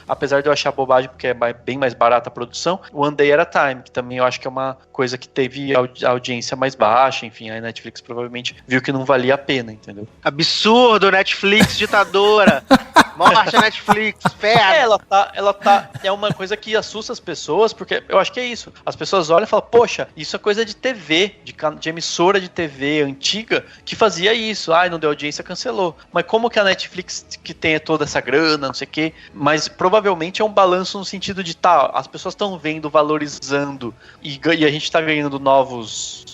Speaker 5: apesar de eu achar bobagem, porque é bem mais barata a produção, One Day at a Time, que também eu acho que é uma coisa que teve audiência mais baixa, enfim, a Netflix provavelmente viu que não valia a pena, entendeu?
Speaker 4: Absurdo, Netflix, ditadora! Morte a Netflix, ferro!
Speaker 5: Ela tá, é uma coisa que assusta as pessoas, porque eu acho que é isso, as pessoas olham e falam, poxa, isso é coisa de TV, de emissora de TV antiga, que fazia isso, não deu audiência, cancelou. Mas como que a Netflix, que tem toda essa grana, não sei o quê, mas provavelmente é um balanço no sentido de, as pessoas estão vendo, valorizando, e a gente tá ganhando novas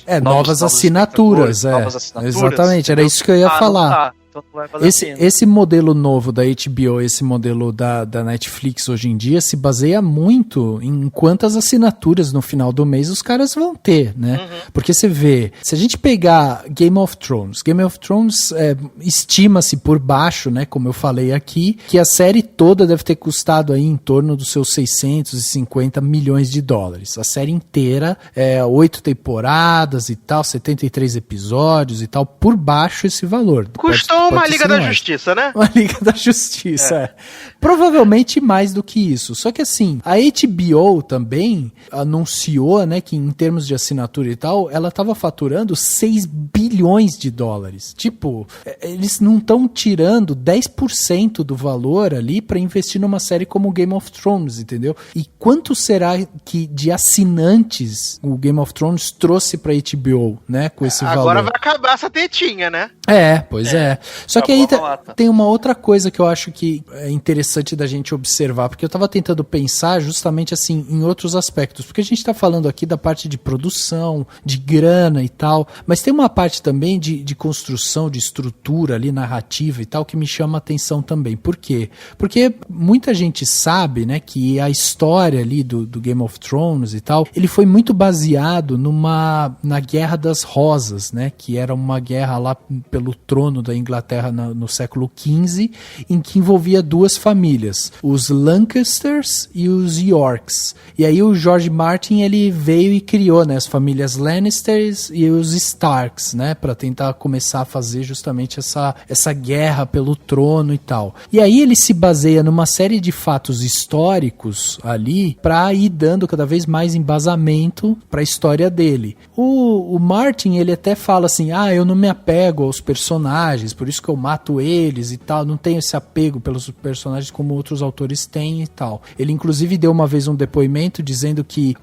Speaker 5: assinaturas.
Speaker 3: Exatamente, era isso que eu ia falar. Esse modelo novo da HBO, esse modelo da Netflix hoje em dia se baseia muito em quantas assinaturas no final do mês os caras vão ter, né? Porque você vê, se a gente pegar Game of Thrones estima-se por baixo, né, como eu falei aqui, que a série toda deve ter custado aí em torno dos seus 650 milhões de dólares. A série inteira, 8 temporadas e tal, 73 episódios e tal, por baixo esse valor.
Speaker 4: Custou uma Liga da Justiça, né?
Speaker 3: Uma Liga da Justiça, Provavelmente mais do que isso. Só que assim, a HBO também anunciou, né, que em termos de assinatura e tal, ela tava faturando 6 bilhões de dólares. Tipo, eles não estão tirando 10% do valor ali pra investir numa série como Game of Thrones, entendeu? E quanto será que de assinantes o Game of Thrones trouxe pra HBO, né, com esse valor?
Speaker 4: Agora vai acabar essa tetinha, né?
Speaker 3: Pois é. Só que aí tem uma outra coisa que eu acho que é interessante da gente observar, porque eu tava tentando pensar justamente assim em outros aspectos, porque a gente tá falando aqui da parte de produção, de grana e tal, mas tem uma parte também de construção, de estrutura ali, narrativa e tal, que me chama a atenção também. Por quê? Porque muita gente sabe, né, que a história ali do Game of Thrones e tal, ele foi muito baseado na Guerra das Rosas, né, que era uma guerra lá pelo trono da Inglaterra no século XV, em que envolvia duas famílias, os Lancasters e os Yorks. E aí o George Martin, ele veio e criou, né, as famílias Lannisters e os Starks, né, para tentar começar a fazer justamente essa guerra pelo trono e tal. E aí ele se baseia numa série de fatos históricos ali para ir dando cada vez mais embasamento para a história dele. O Martin, ele até fala assim, eu não me apego aos personagens, por isso que eu mato eles e tal, não tenho esse apego pelos personagens como outros autores têm e tal. Ele inclusive deu uma vez um depoimento dizendo que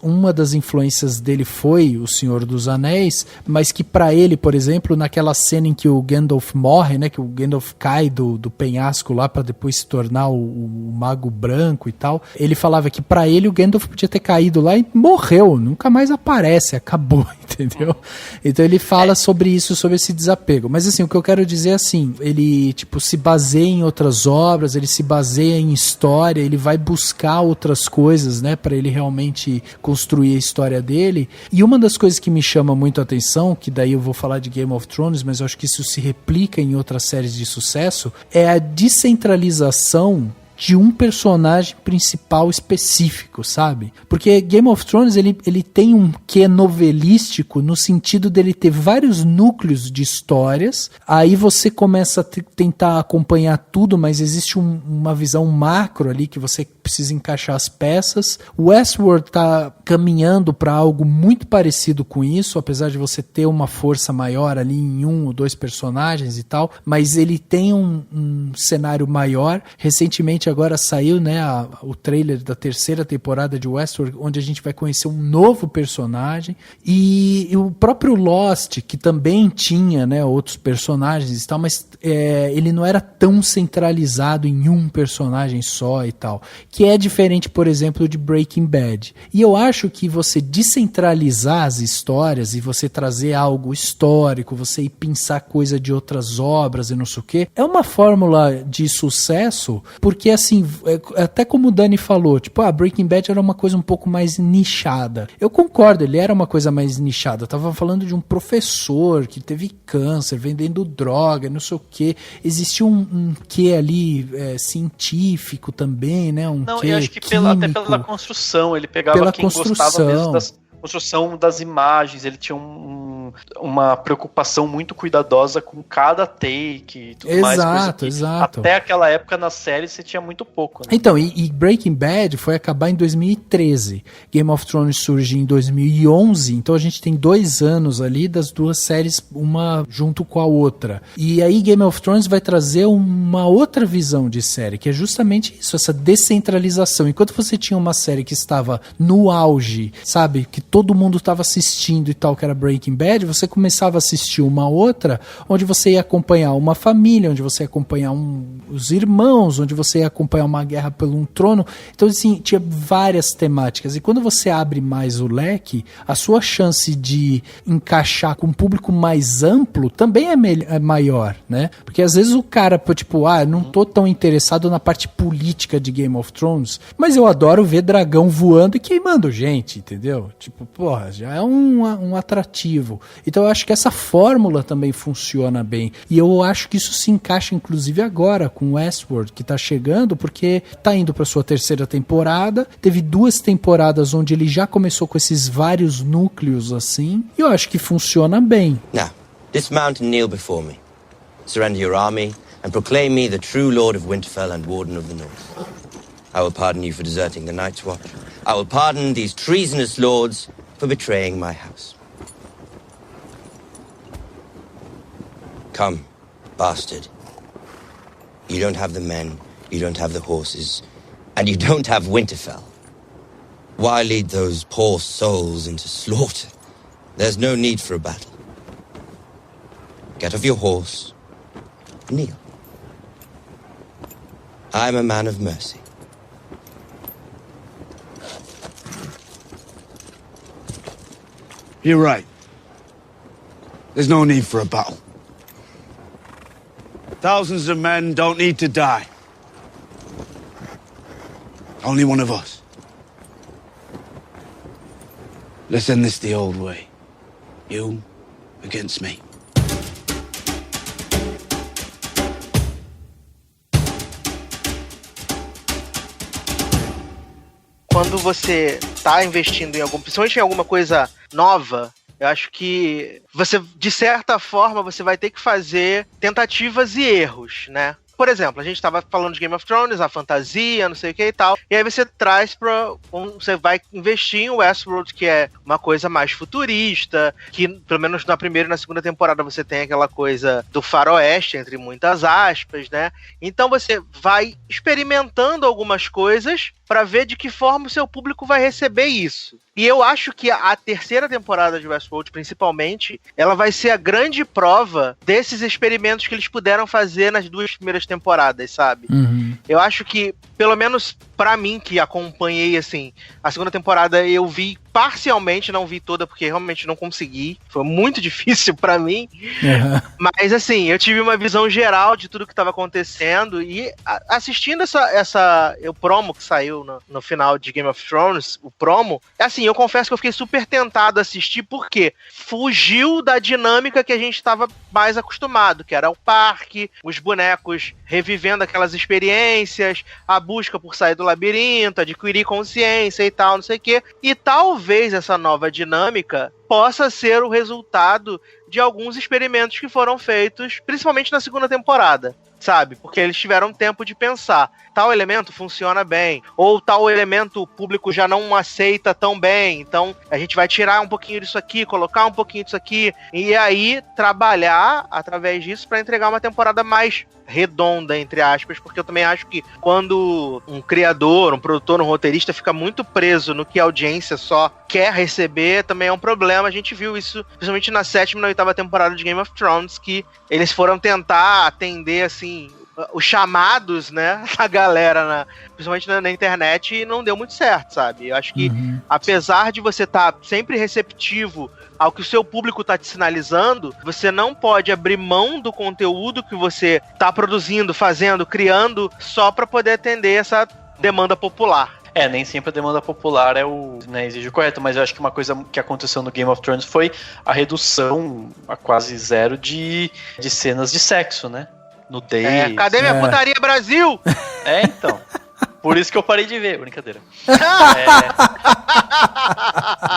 Speaker 3: uma das influências dele foi O Senhor dos Anéis, mas que pra ele, por exemplo, naquela cena em que o Gandalf morre, né, que o Gandalf cai do penhasco lá pra depois se tornar o Mago Branco e tal, ele falava que pra ele o Gandalf podia ter caído lá e morreu, nunca mais aparece, acabou, entendeu? Então ele fala sobre isso, sobre esse desapego. Mas assim, o que eu quero dizer é assim, ele tipo se baseia em outras obras, ele se baseia em história, ele vai buscar outras coisas, né, para ele realmente construir a história dele. E uma das coisas que me chama muito a atenção, que daí eu vou falar de Game of Thrones, mas eu acho que isso se replica em outras séries de sucesso, é a descentralização de um personagem principal específico, sabe? Porque Game of Thrones, ele tem um quê novelístico no sentido dele ter vários núcleos de histórias, aí você começa a tentar acompanhar tudo, mas existe uma visão macro ali que você precisa encaixar as peças. O Westworld tá caminhando para algo muito parecido com isso, apesar de você ter uma força maior ali em um ou dois personagens e tal, mas ele tem um cenário maior. Recentemente agora saiu, né, o trailer da terceira temporada de Westworld, onde a gente vai conhecer um novo personagem, e o próprio Lost, que também tinha, né, outros personagens e tal, mas ele não era tão centralizado em um personagem só e tal, que é diferente, por exemplo, de Breaking Bad. E eu acho que você descentralizar as histórias e você trazer algo histórico, você ir pensar coisa de outras obras e não sei o quê, é uma fórmula de sucesso, porque assim, até como o Dani falou, tipo, Breaking Bad era uma coisa um pouco mais nichada. Eu concordo, ele era uma coisa mais nichada. Eu tava falando de um professor que teve câncer, vendendo droga, não sei o quê. Existia um quê ali científico também, né? Não,
Speaker 5: eu acho que até pela construção, ele pegava quem gostava mesmo da construção das imagens, ele tinha uma preocupação muito cuidadosa com cada take e tudo mais. Exato. Até aquela época na série você tinha muito pouco, né?
Speaker 3: Então, e Breaking Bad foi acabar em 2013. Game of Thrones surge em 2011, então a gente tem 2 anos ali das duas séries, uma junto com a outra. E aí Game of Thrones vai trazer uma outra visão de série, que é justamente isso, essa descentralização. Enquanto você tinha uma série que estava no auge, sabe, que todo mundo estava assistindo e tal, que era Breaking Bad, você começava a assistir uma outra, onde você ia acompanhar uma família, onde você ia acompanhar os irmãos, onde você ia acompanhar uma guerra pelo um trono. Então, assim, tinha várias temáticas. E quando você abre mais o leque, a sua chance de encaixar com um público mais amplo também é maior, né? Porque às vezes o cara, tipo, eu não tô tão interessado na parte política de Game of Thrones, mas eu adoro ver dragão voando e queimando gente, entendeu? Tipo, porra, já é um atrativo. Então eu acho que essa fórmula também funciona bem. E eu acho que isso se encaixa inclusive agora com Westworld, que tá chegando, porque tá indo pra sua terceira temporada. Teve 2 temporadas onde ele já começou com esses vários núcleos assim. E eu acho que funciona bem.
Speaker 9: Now, dismount and kneel before me. Surrender your army and proclaim me the true Lord of Winterfell and Warden of the North. I will pardon you for deserting the Night's Watch. I will pardon these treasonous lords for betraying my house. Come, bastard. You don't have the men, you don't have the horses, and you don't have Winterfell. Why lead those poor souls into slaughter? There's no need for a battle. get off your horse, kneel. I'm a man of mercy.
Speaker 10: You're right. There's no need for a battle. Thousands of men don't need to die. Only one of us. Let's end this the old way. You against me.
Speaker 4: Quando você tá investindo em principalmente em alguma coisa nova, eu acho que você, de certa forma, você vai ter que fazer tentativas e erros, né? Por exemplo, a gente tava falando de Game of Thrones, a fantasia, não sei o que e tal, e aí você traz você vai investir em Westworld, que é uma coisa mais futurista, que pelo menos na primeira e na segunda temporada você tem aquela coisa do faroeste, entre muitas aspas, né? Então você vai experimentando algumas coisas para ver de que forma o seu público vai receber isso. E eu acho que a terceira temporada de Westworld, principalmente, ela vai ser a grande prova desses experimentos que eles puderam fazer nas duas primeiras temporadas, sabe? Uhum. Eu acho que, pelo menos pra mim, que acompanhei, assim, a segunda temporada eu vi parcialmente, não vi toda, porque realmente não consegui. Foi muito difícil pra mim. Uhum. Mas, assim, eu tive uma visão geral de tudo que estava acontecendo e assistindo o promo que saiu no final de Game of Thrones, o promo, assim, eu confesso que eu fiquei super tentado a assistir, porque fugiu da dinâmica que a gente estava mais acostumado, que era o parque, os bonecos revivendo aquelas experiências, a busca por sair do labirinto, adquirir consciência e tal, não sei o quê. E talvez essa nova dinâmica possa ser o resultado de alguns experimentos que foram feitos, principalmente na segunda temporada, sabe? Porque eles tiveram tempo de pensar, tal elemento funciona bem, ou tal elemento o público já não aceita tão bem, então a gente vai tirar um pouquinho disso aqui, colocar um pouquinho disso aqui, e aí trabalhar através disso para entregar uma temporada mais redonda, entre aspas, porque eu também acho que quando um criador, um produtor, um roteirista fica muito preso no que a audiência só quer receber, também é um problema. A gente viu isso, principalmente na 7ª e na 8ª temporada de Game of Thrones, que eles foram tentar atender, assim, os chamados, né, da galera, principalmente na internet, e não deu muito certo, sabe? Eu acho que, apesar de você estar sempre receptivo ao que o seu público está te sinalizando, você não pode abrir mão do conteúdo que você está produzindo, fazendo, criando, só para poder atender essa demanda popular.
Speaker 5: Nem sempre a demanda popular é exige o correto, mas eu acho que uma coisa que aconteceu no Game of Thrones foi a redução a quase zero de cenas de sexo, né? Nudez.
Speaker 4: Cadê minha putaria, Brasil?
Speaker 5: Então. Por isso que eu parei de ver, brincadeira.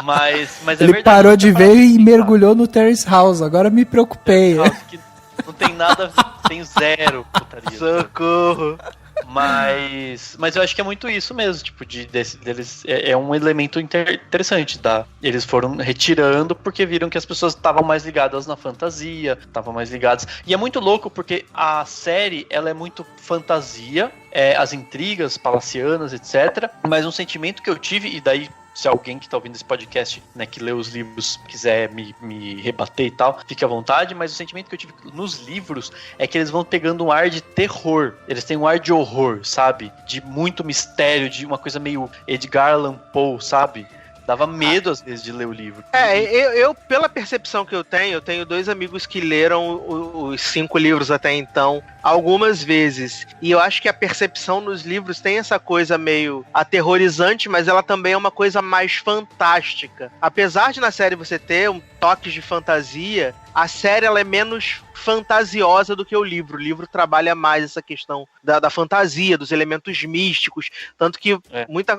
Speaker 5: Mas é
Speaker 3: ele
Speaker 5: verdade. Ele
Speaker 3: parou de ver e mergulhou no Terrace House, agora me preocupei.
Speaker 5: Que não tem nada, tem zero putaria.
Speaker 4: Socorro.
Speaker 5: Mas eu acho que é muito isso mesmo, tipo, deles é um elemento interessante, eles foram retirando porque viram que as pessoas estavam mais ligadas na fantasia, estavam mais ligadas, e é muito louco porque a série, ela é muito fantasia, as intrigas palacianas, etc, mas um sentimento que eu tive, e daí se alguém que tá ouvindo esse podcast, né, que lê os livros, quiser me rebater e tal, fique à vontade, mas o sentimento que eu tive nos livros é que eles vão pegando um ar de terror, eles têm um ar de horror, sabe? De muito mistério, de uma coisa meio Edgar Allan Poe, sabe? Dava medo, às vezes, de ler o livro.
Speaker 4: Eu pela percepção que eu tenho 2 amigos que leram os 5 livros até então, algumas vezes. E eu acho que a percepção nos livros tem essa coisa meio aterrorizante, mas ela também é uma coisa mais fantástica. Apesar de na série você ter toques de fantasia, a série ela é menos fantasiosa do que o livro. O livro trabalha mais essa questão da fantasia, dos elementos místicos, tanto que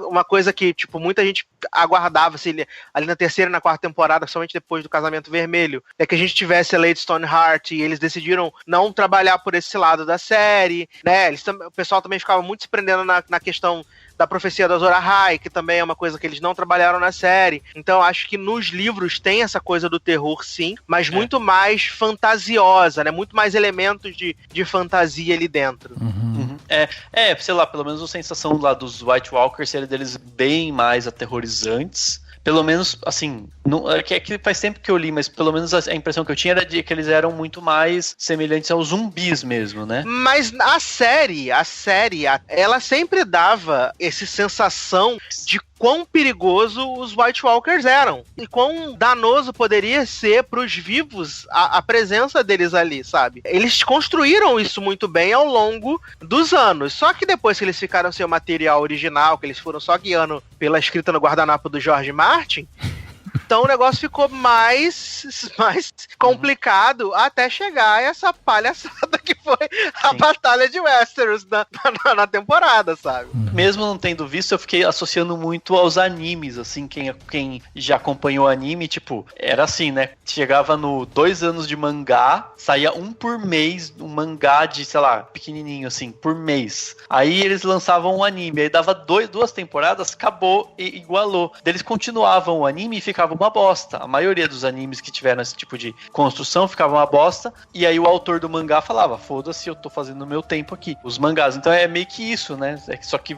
Speaker 4: uma coisa que tipo, muita gente aguardava assim, ali na 3ª e na 4ª temporada, somente depois do Casamento Vermelho, é que a gente tivesse a Lady Stoneheart, e eles decidiram não trabalhar por esse lado da série, né? O pessoal também ficava muito se prendendo na questão da profecia da Azor Ahai, que também é uma coisa que eles não trabalharam na série. Então acho que nos livros tem essa coisa do terror, sim, mas muito mais fantasiosa, né? Muito mais elementos de fantasia ali dentro.
Speaker 5: Sei lá, pelo menos a sensação lá dos White Walkers seria deles bem mais aterrorizantes, pelo menos, assim, não, é que faz tempo que eu li, mas pelo menos a impressão que eu tinha era de que eles eram muito mais semelhantes aos zumbis mesmo, né?
Speaker 4: Mas a série, ela sempre dava essa sensação de quão perigoso os White Walkers eram. E quão danoso poderia ser pros vivos a presença deles ali, sabe? Eles construíram isso muito bem ao longo dos anos. Só que depois que eles ficaram sem o material original, que eles foram só guiando pela escrita no guardanapo do George Martin... Então o negócio ficou mais complicado até chegar a essa palhaçada que foi a Batalha de Westeros na temporada, sabe?
Speaker 5: Mesmo não tendo visto, eu fiquei associando muito aos animes, assim, quem já acompanhou anime, tipo, era assim, né? Chegava no 2 anos de mangá, saía um por mês, um mangá de, sei lá, pequenininho, assim, por mês. Aí eles lançavam um anime, aí dava 2 temporadas, acabou e igualou. Daí eles continuavam o anime e ficava uma bosta. A maioria dos animes que tiveram esse tipo de construção ficava uma bosta, e aí o autor do mangá falava, foda-se, eu tô fazendo o meu tempo aqui. Os mangás, então é meio que isso, né? Só que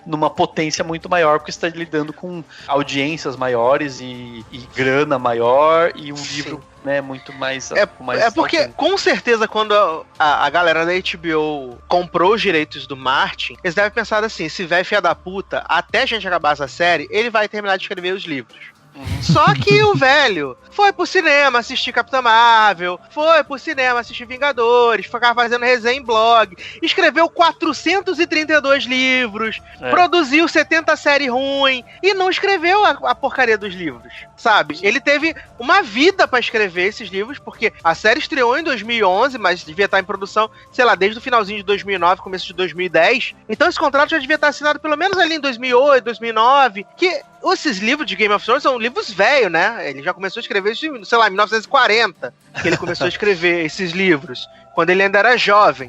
Speaker 5: numa potência muito maior, porque você está lidando com audiências maiores e grana maior, e um livro, né, muito mais...
Speaker 4: É porque, com certeza, quando a galera da HBO comprou os direitos do Martin, eles devem pensar assim, esse velho filho da puta, até a gente acabar essa série, ele vai terminar de escrever os livros. Só que o velho foi pro cinema assistir Capitã Marvel, foi pro cinema assistir Vingadores, ficava fazendo resenha em blog, escreveu 432 livros, produziu 70 séries ruins e não escreveu a porcaria dos livros, sabe? Ele teve uma vida pra escrever esses livros, porque a série estreou em 2011, mas devia estar em produção, sei lá, desde o finalzinho de 2009, começo de 2010. Então esse contrato já devia estar assinado pelo menos ali em 2008, 2009, que... Esses livros de Game of Thrones são livros velhos, né? Ele já começou a escrever, sei lá, em 1940, que ele começou a escrever esses livros, quando ele ainda era jovem.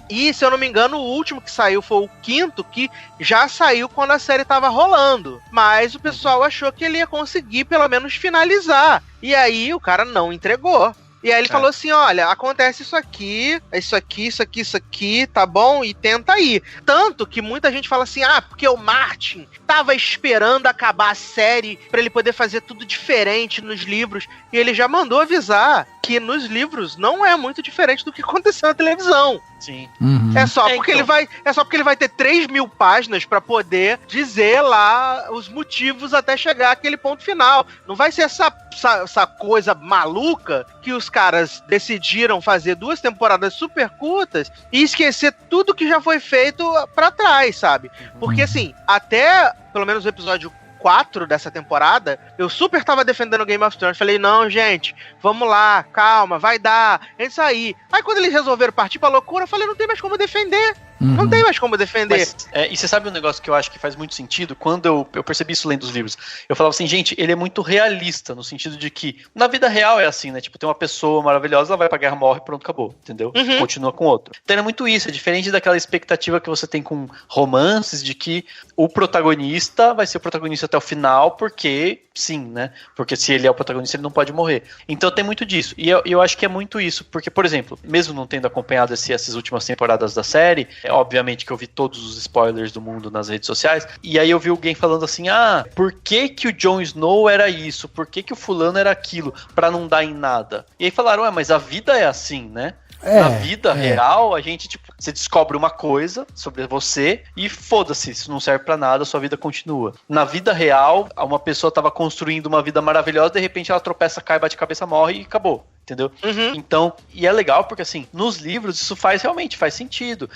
Speaker 4: E, se eu não me engano, o último que saiu foi o 5º, que já saiu quando a série tava rolando. Mas o pessoal achou que ele ia conseguir, pelo menos, finalizar. E aí, o cara não entregou. E aí ele falou assim, olha, acontece isso aqui, tá bom? E tenta aí. Tanto que muita gente fala assim, porque o Martin tava esperando acabar a série pra ele poder fazer tudo diferente nos livros. E ele já mandou avisar que nos livros não é muito diferente do que aconteceu na televisão.
Speaker 5: Sim.
Speaker 4: É só porque ele vai ter 3.000 páginas pra poder dizer lá os motivos até chegar àquele ponto final. Não vai ser essa coisa maluca que os caras decidiram fazer 2 temporadas super curtas e esquecer tudo que já foi feito pra trás, sabe? Porque assim, até pelo menos o episódio 4 dessa temporada, eu super tava defendendo Game of Thrones. Falei, não, gente, vamos lá, calma, vai dar, é isso aí. Aí quando eles resolveram partir pra loucura, eu falei, não tem mais como defender. Não tem mais como defender.
Speaker 5: Mas, e você sabe um negócio que eu acho que faz muito sentido? Quando eu percebi isso lendo os livros, eu falava assim, gente, ele é muito realista, no sentido de que na vida real é assim, né? Tipo, tem uma pessoa maravilhosa, ela vai pra guerra, morre, pronto, acabou, entendeu? Continua com outro. Então é muito isso, é diferente daquela expectativa que você tem com romances, de que o protagonista vai ser o protagonista até o final, porque sim, né? Porque se ele é o protagonista, ele não pode morrer. Então tem muito disso. E eu acho que é muito isso, porque, por exemplo, mesmo não tendo acompanhado essas últimas temporadas da série, obviamente que eu vi todos os spoilers do mundo nas redes sociais, e aí eu vi alguém falando assim, por que o Jon Snow era isso? Por que o fulano era aquilo? Pra não dar em nada. E aí falaram, mas a vida é assim, né? Na vida real, a gente, tipo, você descobre uma coisa sobre você e foda-se, isso não serve pra nada, sua vida continua. Na vida real, uma pessoa tava construindo uma vida maravilhosa, de repente ela tropeça, cai, bate a cabeça, morre e acabou. Entendeu? Então, e é legal porque assim, nos livros isso realmente faz sentido.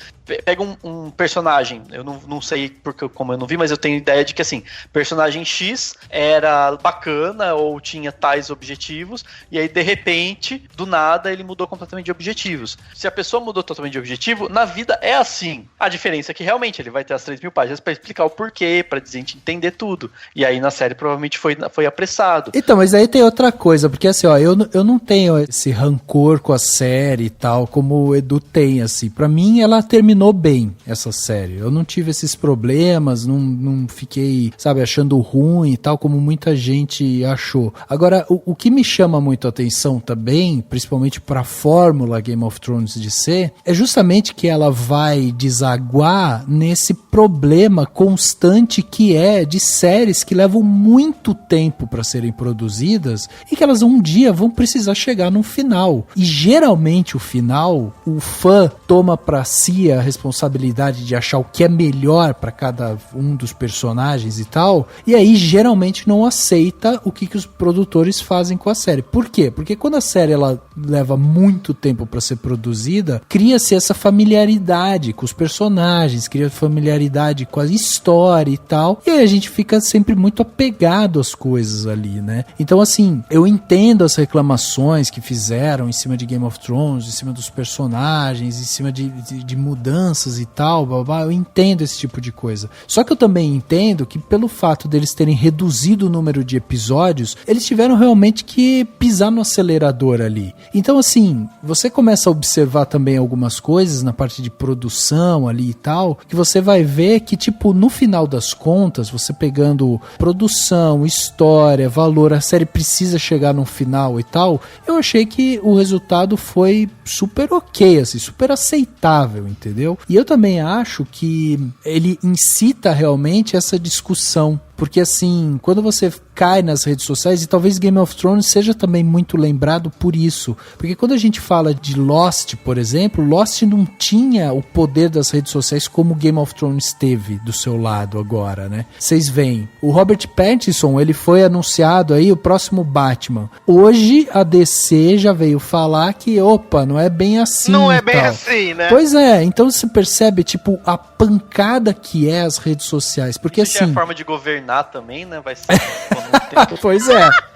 Speaker 5: Pega um personagem, eu não sei porque como eu não vi, mas eu tenho ideia de que assim, personagem X era bacana ou tinha tais objetivos, e aí de repente, do nada, ele mudou completamente de objetivos. Se a pessoa mudou totalmente de objetivo, na vida é assim. A diferença é que realmente ele vai ter as 3.000 páginas pra explicar o porquê, pra a gente entender tudo. E aí na série provavelmente foi apressado.
Speaker 3: Então, mas aí tem outra coisa, porque assim, ó, eu não tenho esse rancor com a série e tal, como o Edu tem, assim. Pra mim, ela terminou bem, essa série. Eu não tive esses problemas, não fiquei, sabe, achando ruim e tal, como muita gente achou. Agora, o que me chama muito a atenção também, principalmente pra fórmula Game of Thrones de ser, é justamente que ela vai desaguar nesse problema constante que é de séries que levam muito tempo pra serem produzidas e que elas um dia vão precisar chegar num final. E geralmente o final, o fã toma pra si a responsabilidade de achar o que é melhor pra cada um dos personagens e tal, e aí geralmente não aceita o que os produtores fazem com a série. Por quê? Porque quando a série ela leva muito tempo pra ser produzida, cria-se essa familiaridade com os personagens, cria familiaridade com a história e tal, e aí a gente fica sempre muito apegado às coisas ali, né? Então assim, eu entendo as reclamações que fizeram em cima de Game of Thrones, em cima dos personagens, em cima de mudanças e tal, blá, blá, eu entendo esse tipo de coisa. Só que eu também entendo que pelo fato deles terem reduzido o número de episódios, eles tiveram realmente que pisar no acelerador ali. Então assim, você começa a observar também algumas coisas na parte de produção ali e tal, que você vai ver que tipo, no final das contas, você pegando produção, história, valor, a série precisa chegar no final e tal, eu achei que o resultado foi super ok, assim, super aceitável, entendeu? E eu também acho que ele incita realmente essa discussão, porque assim, quando você cai nas redes sociais, e talvez Game of Thrones seja também muito lembrado por isso, porque quando a gente fala de Lost, por exemplo, Lost não tinha o poder das redes sociais como Game of Thrones teve do seu lado agora, né? Vocês veem, o Robert Pattinson, ele foi anunciado aí o próximo Batman. Hoje a DC já veio falar que, opa, não é bem assim.
Speaker 4: Não é bem assim, né?
Speaker 3: Pois é, então você percebe, tipo, a pancada que é as redes sociais, porque
Speaker 5: isso
Speaker 3: assim...
Speaker 5: é a forma de governar também, né? Vai ser...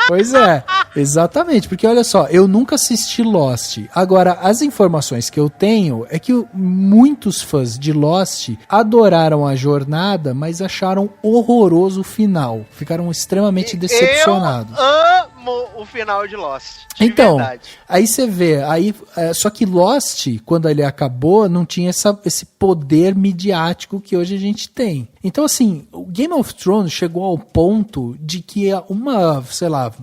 Speaker 3: Pois é, exatamente, porque olha só, eu nunca assisti Lost, agora as informações que eu tenho é que muitos fãs de Lost adoraram a jornada, mas acharam horroroso o final, ficaram extremamente decepcionados.
Speaker 4: Eu amo o final de Lost,
Speaker 3: então,
Speaker 4: verdade.
Speaker 3: Aí você vê, só que Lost, quando ele acabou, não tinha esse poder midiático que hoje a gente tem. Então, assim, o Game of Thrones chegou ao ponto de que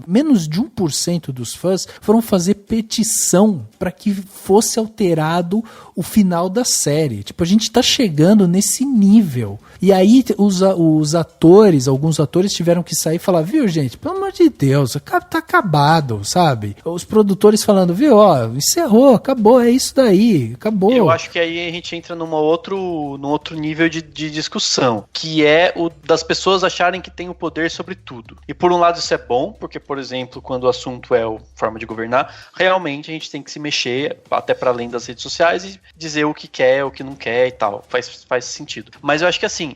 Speaker 3: menos de 1% dos fãs foram fazer petição para que fosse alterado o final da série. Tipo, a gente tá chegando nesse nível. E aí alguns atores tiveram que sair e falar, viu, gente, pelo amor de Deus, tá acabado, sabe? Os produtores falando, viu, ó, encerrou, acabou, é isso daí, acabou.
Speaker 5: Eu acho que aí a gente entra num outro nível de discussão, que é o das pessoas acharem que tem o poder sobre tudo. E por um lado isso é bom, porque, por exemplo, quando o assunto é a forma de governar, realmente a gente tem que se mexer até para além das redes sociais e dizer o que quer, o que não quer e tal. Faz sentido. Mas eu acho que assim,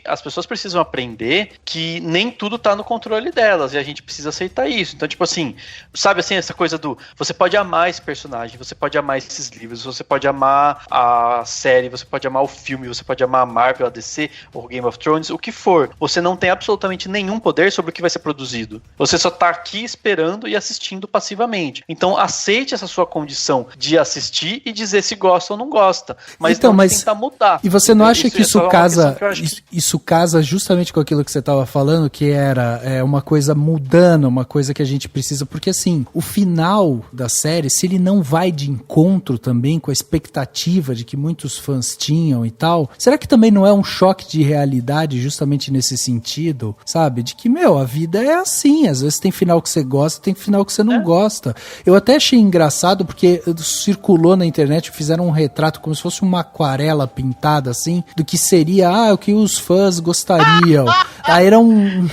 Speaker 5: as pessoas precisam aprender que nem tudo tá no controle delas e a gente precisa aceitar isso. Então, tipo assim, sabe assim, essa coisa do você pode amar esse personagem, você pode amar esses livros, você pode amar a série, você pode amar o filme, você pode amar a Marvel, a DC, ou Game of Thrones, o que for. Você não tem absolutamente nenhum poder sobre o que vai ser produzido. Você só tá aqui esperando e assistindo passivamente. Então, aceite essa sua condição de assistir e dizer se gosta ou não gosta. Mas
Speaker 3: então,
Speaker 5: não tentar mudar.
Speaker 3: E você não acha que isso casa...
Speaker 5: Que
Speaker 3: isso casa justamente com aquilo que você estava falando, que era uma coisa mudando, uma coisa que a gente precisa, porque assim, o final da série, se ele não vai de encontro também com a expectativa de que muitos fãs tinham e tal, será que também não é um choque de realidade justamente nesse sentido, sabe? De que, a vida é assim, às vezes tem final que você gosta, tem final que você não gosta. Eu até achei engraçado porque circulou na internet, fizeram um retrato como se fosse uma aquarela pintada assim, do que seria, o que os fãs gostariam. Aí era um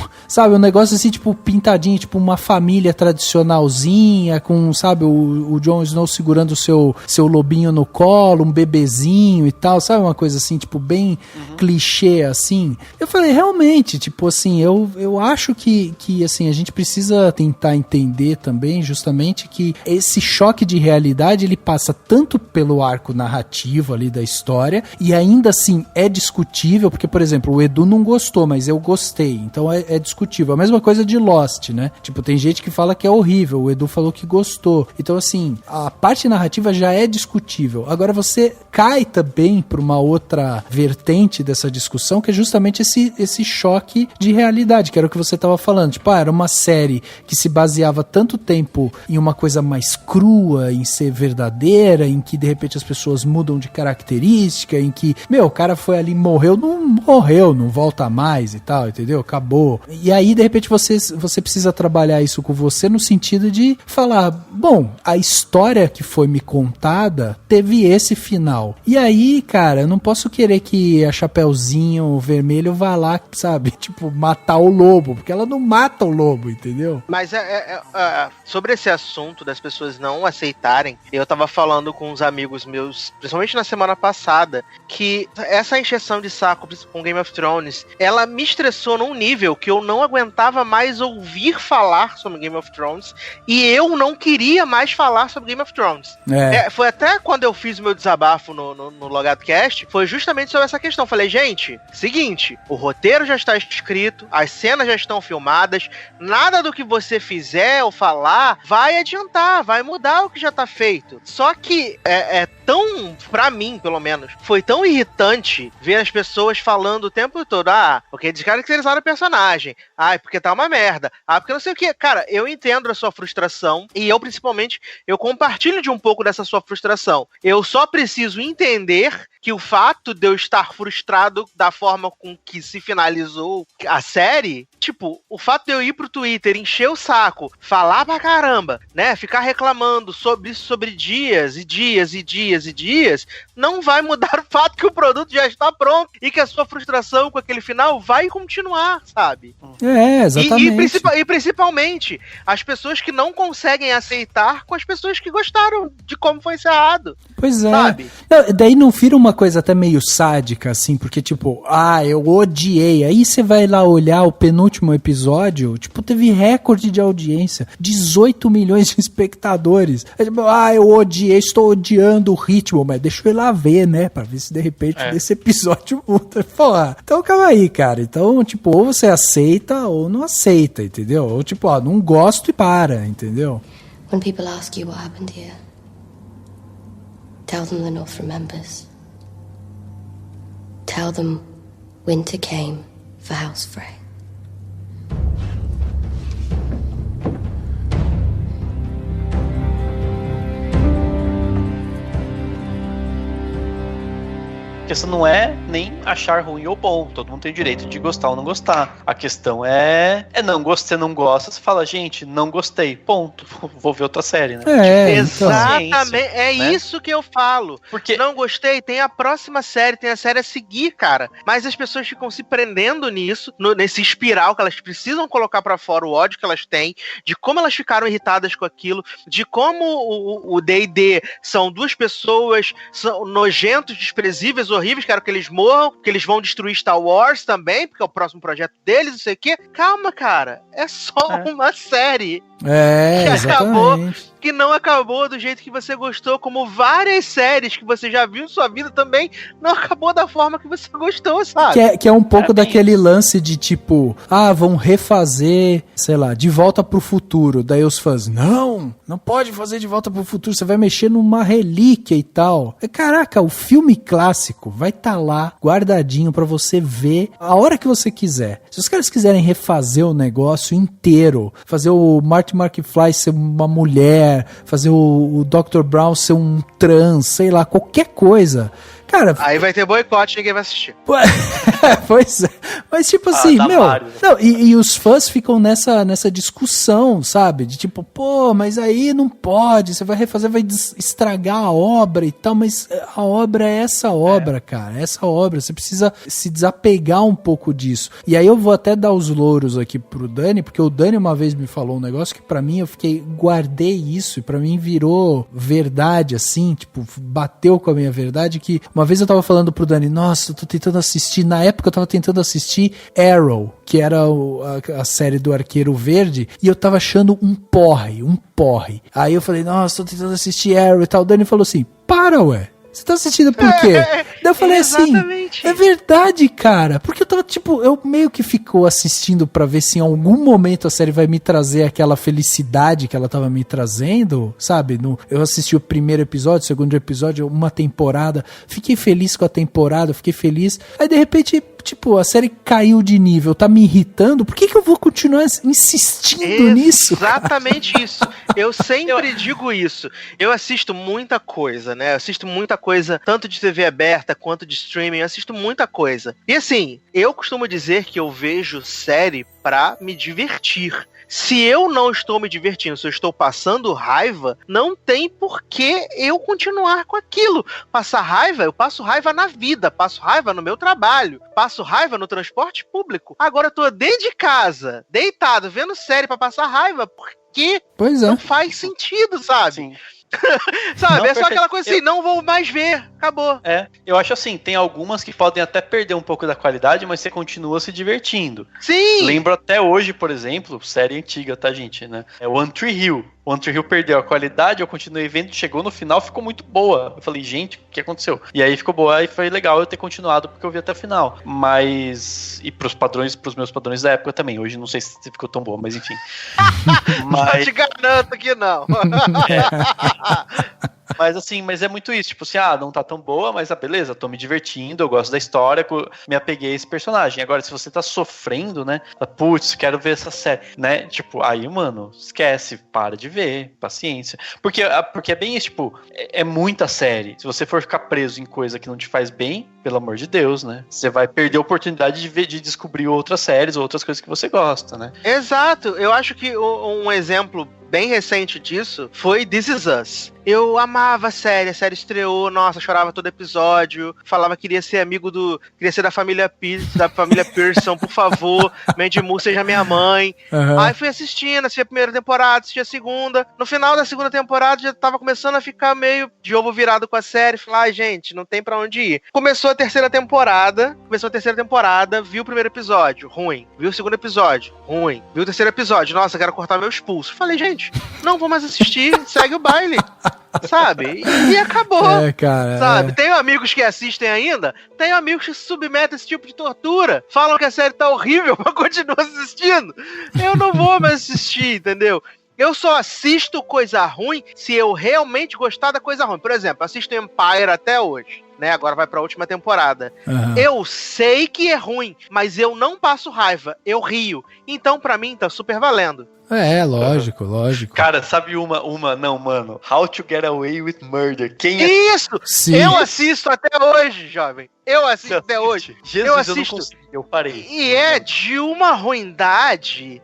Speaker 3: negócio assim, tipo, pintadinho, tipo uma família tradicionalzinha, com, sabe, o Jon Snow segurando o seu lobinho no colo, um bebezinho e tal, sabe, uma coisa assim, tipo, bem clichê, assim. Eu falei, realmente, tipo, assim, eu acho que assim, a gente precisa tentar entender também, justamente, que esse choque de realidade, ele passa tanto pelo arco narrativo ali da história, e ainda assim, é discutível, porque, por exemplo, o Edu não gostou, mas eu gostei gostei. Então é discutível. A mesma coisa de Lost, né? Tipo, tem gente que fala que é horrível, o Edu falou que gostou. Então, assim, a parte narrativa já é discutível. Agora você cai também pra uma outra vertente dessa discussão, que é justamente esse choque de realidade, que era o que você tava falando. Tipo, era uma série que se baseava tanto tempo em uma coisa mais crua, em ser verdadeira, em que de repente as pessoas mudam de característica, em que, o cara foi ali, morreu, não volta mais e tal, entendeu? Acabou. E aí, de repente, você precisa trabalhar isso com você no sentido de falar, bom, a história que foi me contada teve esse final. E aí, cara, eu não posso querer que a Chapeuzinho Vermelho vá lá, sabe? Tipo, matar o lobo, porque ela não mata o lobo, entendeu?
Speaker 4: Mas sobre esse assunto das pessoas não aceitarem, eu tava falando com uns amigos meus, principalmente na semana passada, que essa encheção de saco com Game of Thrones, ela me estressou num nível que eu não aguentava mais ouvir falar sobre Game of Thrones, e eu não queria mais falar sobre Game of Thrones. Foi até quando eu fiz o meu desabafo no Logado Cast, foi justamente sobre essa questão. Falei, gente, seguinte, o roteiro já está escrito, as cenas já estão filmadas, nada do que você fizer ou falar vai adiantar, vai mudar o que já tá feito. Só que tão, pra mim, pelo menos, foi tão irritante ver as pessoas falando o tempo todo, porque descaracterizaram o personagem, porque tá uma merda, porque não sei o que. Cara, eu entendo a sua frustração, e eu, principalmente, eu compartilho de um pouco dessa sua frustração. Eu só preciso entender que o fato de eu estar frustrado da forma com que se finalizou a série, tipo, o fato de eu ir pro Twitter, encher o saco, falar pra caramba, né, ficar reclamando sobre isso sobre dias e dias e dias e dias, não vai mudar o fato que o produto já está pronto e que a sua frustração com aquele final vai continuar, sabe?
Speaker 3: Exatamente.
Speaker 4: E principalmente, as pessoas que não conseguem aceitar com as pessoas que gostaram de como foi encerrado.
Speaker 3: Pois é.
Speaker 4: Sabe?
Speaker 3: Daí não vira uma coisa até meio sádica, assim, porque tipo, eu odiei. Aí você vai lá olhar o penúltimo episódio, tipo, teve recorde de audiência, 18 milhões de espectadores. Tipo, eu odiei, estou odiando o ritmo, mas deixa eu ir lá ver, né, pra ver se de repente nesse episódio muda. Porra, então calma aí, cara. Então, tipo, ou você aceita ou não aceita, entendeu? Ou tipo, não gosto e para, entendeu?
Speaker 11: When people ask you what happened here, tell them the North remembers. Tell them winter came for House Frey.
Speaker 5: A questão não é nem achar ruim ou bom. Todo mundo tem o direito de gostar ou não gostar. A questão é não gosta, você não gosta, você fala, gente, não gostei, ponto. Vou ver outra série, né?
Speaker 4: Exatamente, né? Isso que eu falo. Porque não gostei, tem a próxima série, tem a série a seguir, cara. Mas as pessoas ficam se prendendo nisso, nesse espiral que elas precisam colocar pra fora o ódio que elas têm, de como elas ficaram irritadas com aquilo, de como o D&D são duas pessoas são nojentos, desprezíveis, horríveis, quero que eles morram, que eles vão destruir Star Wars também, porque é o próximo projeto deles, não sei o quê. Calma, cara, é só uma série.
Speaker 3: Exatamente.
Speaker 4: Que não acabou do jeito que você gostou, como várias séries que você já viu em sua vida também, não acabou da forma que você gostou, sabe?
Speaker 3: Que é um pouco daquele lance de tipo, vão refazer, sei lá, De Volta pro Futuro. Daí os fãs, não pode fazer De Volta pro Futuro, você vai mexer numa relíquia e tal. Caraca, o filme clássico vai estar lá, guardadinho pra você ver a hora que você quiser. Se os caras quiserem refazer o negócio inteiro, fazer o Marty McFly ser uma mulher, fazer o Dr. Brown ser um trans, sei lá, qualquer coisa. Cara,
Speaker 4: aí vai ter boicote, ninguém vai assistir.
Speaker 3: Pois é. Mas tipo assim, e os fãs ficam nessa discussão, sabe? De tipo, mas aí não pode, você vai refazer, vai estragar a obra e tal, mas a obra é essa obra, cara, essa obra, você precisa se desapegar um pouco disso. E aí eu vou até dar os louros aqui pro Dani, porque o Dani uma vez me falou um negócio que pra mim guardei isso, e pra mim virou verdade, assim, tipo, bateu com a minha verdade, que uma vez eu tava falando pro Dani, nossa, eu tô tentando assistir, na época eu tava tentando assistir Arrow, que era a série do Arqueiro Verde, e eu tava achando um porre. Aí eu falei, nossa, tô tentando assistir Arrow e tal. O Dani falou assim, para, ué. Você tá assistindo por quê? Daí eu falei assim,
Speaker 4: Exatamente.
Speaker 3: É verdade, cara. Porque eu tava, tipo, eu meio que ficou assistindo pra ver se em algum momento a série vai me trazer aquela felicidade que ela tava me trazendo, sabe? Eu assisti o primeiro episódio, o segundo episódio, uma temporada, fiquei feliz com a temporada, fiquei feliz. Aí, de repente, tipo, a série caiu de nível, tá me irritando, por que eu vou continuar insistindo nisso?
Speaker 4: Exatamente isso. Eu sempre digo isso. Eu assisto muita coisa, né? Eu assisto muita coisa, tanto de TV aberta quanto de streaming, eu assisto muita coisa. E assim, eu costumo dizer que eu vejo série pra me divertir. Se eu não estou me divertindo, se eu estou passando raiva, não tem por que eu continuar com aquilo. Passar raiva, eu passo raiva na vida, passo raiva no meu trabalho, passo raiva no transporte público. Agora eu tô dentro de casa, deitado, vendo série pra passar raiva, porque não faz sentido, sabe?
Speaker 5: Sim.
Speaker 4: Sabe,
Speaker 5: Não,
Speaker 4: é só aquela coisa assim, não vou mais ver, acabou.
Speaker 5: Eu acho assim, tem algumas que podem até perder um pouco da qualidade, mas você continua se divertindo.
Speaker 4: Sim!
Speaker 5: Lembro até hoje, por exemplo, série antiga, tá, gente, né? É One Tree Hill. One Tree Hill perdeu a qualidade, eu continuei vendo, chegou no final, ficou muito boa. Eu falei, gente, o que aconteceu? E aí ficou boa, e foi legal eu ter continuado, porque eu vi até o final. Mas, e pros meus padrões da época também. Hoje não sei se ficou tão boa, mas enfim.
Speaker 4: Mas... te garanto que não.
Speaker 5: Mas assim, mas é muito isso, tipo assim, não tá tão boa, mas beleza, tô me divertindo, eu gosto da história, me apeguei a esse personagem. Agora, se você tá sofrendo, né, putz, quero ver essa série, né, tipo, aí, mano, esquece, para de ver, paciência. Porque é bem isso, tipo, é muita série. Se você for ficar preso em coisa que não te faz bem, pelo amor de Deus, né, você vai perder a oportunidade de descobrir outras séries, outras coisas que você gosta, né.
Speaker 4: Exato, eu acho que um exemplo bem recente disso foi This Is Us. Eu amava a série estreou, nossa, chorava todo episódio, falava que queria ser da família Pearson, por favor, Mandy Moore seja minha mãe.
Speaker 3: Uhum.
Speaker 4: Aí fui assistindo, assisti a primeira temporada, assisti a segunda. No final da segunda temporada já tava começando a ficar meio de ovo virado com a série. Falei, gente, não tem pra onde ir. Começou a terceira temporada, vi o primeiro episódio, ruim. Vi o segundo episódio, ruim. Vi o terceiro episódio, nossa, quero cortar meus pulsos. Falei, gente, não vou mais assistir, segue o baile. Sabe? E acabou.
Speaker 3: Cara,
Speaker 4: sabe? Tenho amigos que assistem ainda, tenho amigos que se submetem a esse tipo de tortura, falam que a série tá horrível, mas continuam assistindo. Eu não vou mais assistir, entendeu? Eu só assisto coisa ruim se eu realmente gostar da coisa ruim. Por exemplo, assisto Empire até hoje, né? Agora vai pra última temporada. Uhum. Eu sei que é ruim, mas eu não passo raiva, eu rio. Então, pra mim, tá super valendo.
Speaker 3: Lógico.
Speaker 5: Cara, sabe não, mano. How to Get Away with Murder.
Speaker 4: Isso! Sim. Eu assisto até hoje, jovem. Eu assisto até hoje.
Speaker 5: Jesus,
Speaker 4: eu assisto.
Speaker 5: Eu não consegui, eu parei.
Speaker 4: E é de uma ruindade.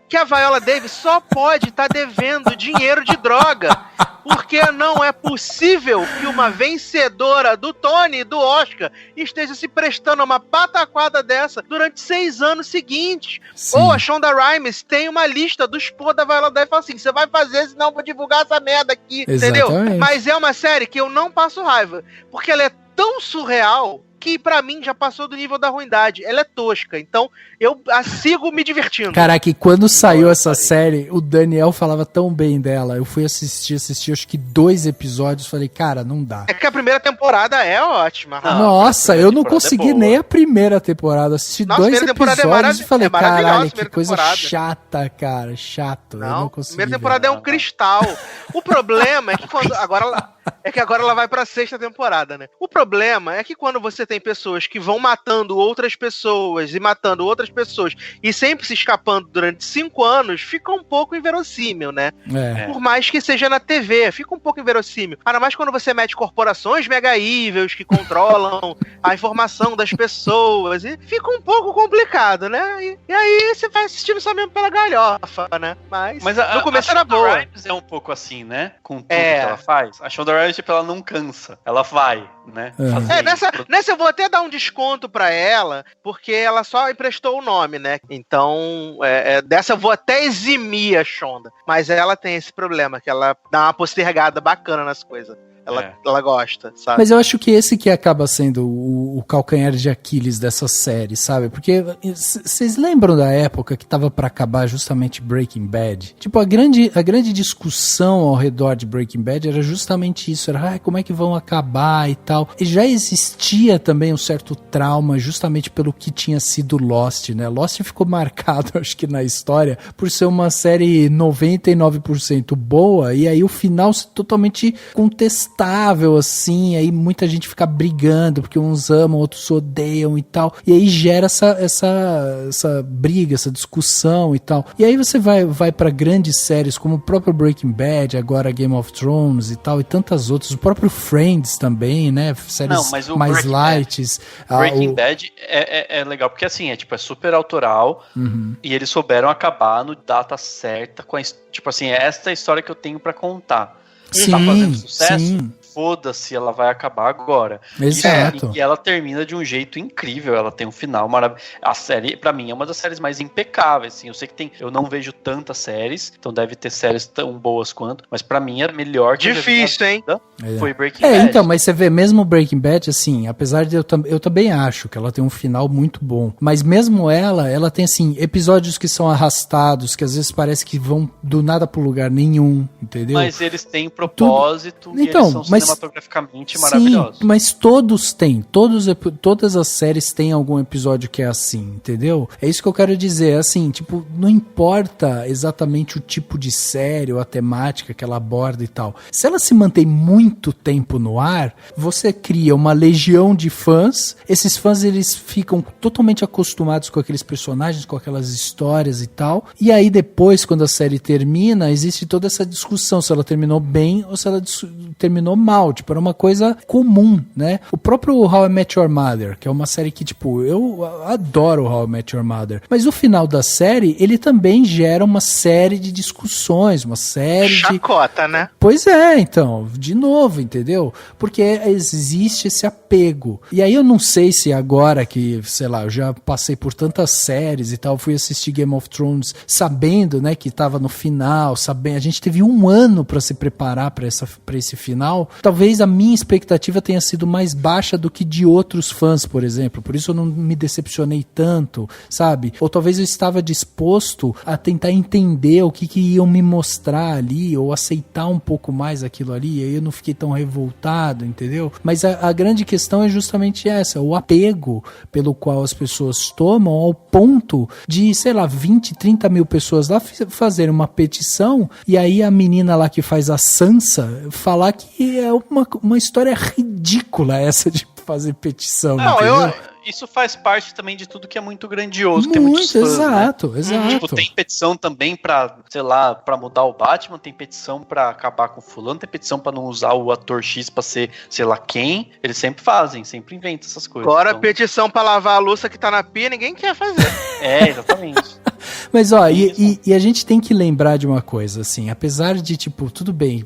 Speaker 4: Que a Viola Davis só pode estar devendo dinheiro de droga. Porque não é possível que uma vencedora do Tony e do Oscar esteja se prestando a uma pataquada dessa durante 6 anos seguintes. Sim. Ou a Shonda Rhimes tem uma lista dos porra da Viola Davis e fala assim, você vai fazer, senão eu vou divulgar essa merda aqui.
Speaker 3: Exatamente.
Speaker 4: Entendeu? Mas é uma série que eu não passo raiva. Porque ela é tão surreal que pra mim já passou do nível da ruindade. Ela é tosca, então eu sigo me divertindo.
Speaker 3: Caraca, e quando saiu essa série, o Daniel falava tão bem dela. Eu fui assistir acho que 2 episódios, falei, cara, não dá.
Speaker 4: É que a primeira temporada é ótima.
Speaker 3: Nossa, eu não consegui nem a primeira temporada. Assisti 2 episódios e falei, caralho, que coisa chata, cara, chato.
Speaker 4: Não,
Speaker 3: eu não consegui.
Speaker 4: Primeira temporada é um cristal. O problema é que agora ela vai pra 6ª temporada, né? O problema é que quando você tem pessoas que vão matando outras pessoas e sempre se escapando durante 5 anos, fica um pouco inverossímil, né? Por mais que seja na TV, fica um pouco inverossímil. Ainda mais quando você mete corporações mega evils que controlam a informação das pessoas, e fica um pouco complicado, né? E aí você vai assistindo só mesmo pela galhofa, né? Mas no começo era boa.
Speaker 5: A Shonda Rhimes é um pouco assim, né? Com tudo que ela faz. A Shonda Rhimes, tipo, ela não cansa. Ela vai, né?
Speaker 4: Nessa eu vou até dar um desconto pra ela, porque ela só emprestou o nome, né? Então, dessa eu vou até eximir a Shonda. Mas ela tem esse problema, que ela dá uma postergada bacana nas coisas. ela gosta, sabe?
Speaker 3: Mas eu acho que esse que acaba sendo o calcanhar de Aquiles dessa série, sabe? Porque vocês lembram da época que tava pra acabar justamente Breaking Bad? Tipo, a grande discussão ao redor de Breaking Bad era justamente isso, era como é que vão acabar e tal. E já existia também um certo trauma justamente pelo que tinha sido Lost, né? Lost ficou marcado, acho que na história, por ser uma série 99% boa, e aí o final totalmente contestável, assim, aí muita gente fica brigando, porque uns amam, outros odeiam e tal, e aí gera essa briga, essa discussão e tal. E aí você vai pra grandes séries como o próprio Breaking Bad, agora Game of Thrones e tal, e tantas outras, o próprio Friends também, né? Séries mais light.
Speaker 5: Breaking Bad é legal, porque assim, é super autoral, e eles souberam acabar no data certa, com tipo assim, esta é a história que eu tenho pra contar.
Speaker 3: Sim,
Speaker 5: tá fazendo sucesso?
Speaker 3: sim.
Speaker 5: Foda-se, ela vai acabar agora.
Speaker 3: Exato.
Speaker 5: E ela termina de um jeito incrível, ela tem um final maravilhoso. A série, pra mim, é uma das séries mais impecáveis, assim. Eu sei que eu não vejo tantas séries, então deve ter séries tão boas quanto, mas pra mim a melhor que
Speaker 4: difícil, hein?
Speaker 5: Foi Breaking Bad.
Speaker 3: Então, mas você vê, mesmo Breaking Bad, assim, apesar de eu também acho que ela tem um final muito bom, mas mesmo ela tem, assim, episódios que são arrastados, que às vezes parece que vão do nada pro lugar nenhum, entendeu?
Speaker 5: Mas eles têm propósito e
Speaker 3: então,
Speaker 5: eles são cinematograficamente maravilhosos.
Speaker 3: Sim, mas todos têm, todas as séries têm algum episódio que é assim, entendeu? É isso que eu quero dizer, assim, tipo, não importa exatamente o tipo de série ou a temática que ela aborda e tal. Se ela se mantém muito tempo no ar, você cria uma legião de fãs, esses fãs eles ficam totalmente acostumados com aqueles personagens, com aquelas histórias e tal, e aí depois, quando a série termina, existe toda essa discussão se ela terminou bem ou se ela terminou mal, tipo, era uma coisa comum, né? O próprio How I Met Your Mother, que é uma série que, tipo, eu adoro How I Met Your Mother, mas o final da série, ele também gera uma série de discussões, uma série
Speaker 4: chacota, né?
Speaker 3: Pois é, então, de novo, entendeu? Porque existe esse apego. E aí eu não sei se agora que, sei lá, eu já passei por tantas séries e tal, fui assistir Game of Thrones sabendo, né, que tava no final, sabendo, a gente teve um ano pra se preparar pra esse final. Talvez a minha expectativa tenha sido mais baixa do que de outros fãs, por exemplo. Por isso eu não me decepcionei tanto, sabe? Ou talvez eu estava disposto a tentar entender o que iam me mostrar ali, ou aceitar um pouco mais aquilo ali, e aí eu não fiquei tão revoltado, entendeu? Mas a grande questão é justamente essa, o apego pelo qual as pessoas tomam ao ponto de, sei lá, 20, 30 mil pessoas lá fazerem uma petição, e aí a menina lá que faz a Sansa falar que é uma história ridícula essa de fazer petição.
Speaker 5: Não,
Speaker 3: entendeu?
Speaker 5: Isso faz parte também de tudo que é muito grandioso.
Speaker 3: Muito,
Speaker 5: tem muitos fãs,
Speaker 3: exato,
Speaker 5: né?
Speaker 3: exato.
Speaker 5: Tipo, tem petição também pra, sei lá, pra mudar o Batman, tem petição pra acabar com o fulano, tem petição pra não usar o ator X pra ser, sei lá quem. Eles sempre fazem, sempre inventam essas coisas.
Speaker 4: Agora, então, petição pra lavar a louça que tá na pia, ninguém quer fazer.
Speaker 5: Exatamente.
Speaker 3: Mas, ó, e a gente tem que lembrar de uma coisa, assim, apesar de, tipo, tudo bem,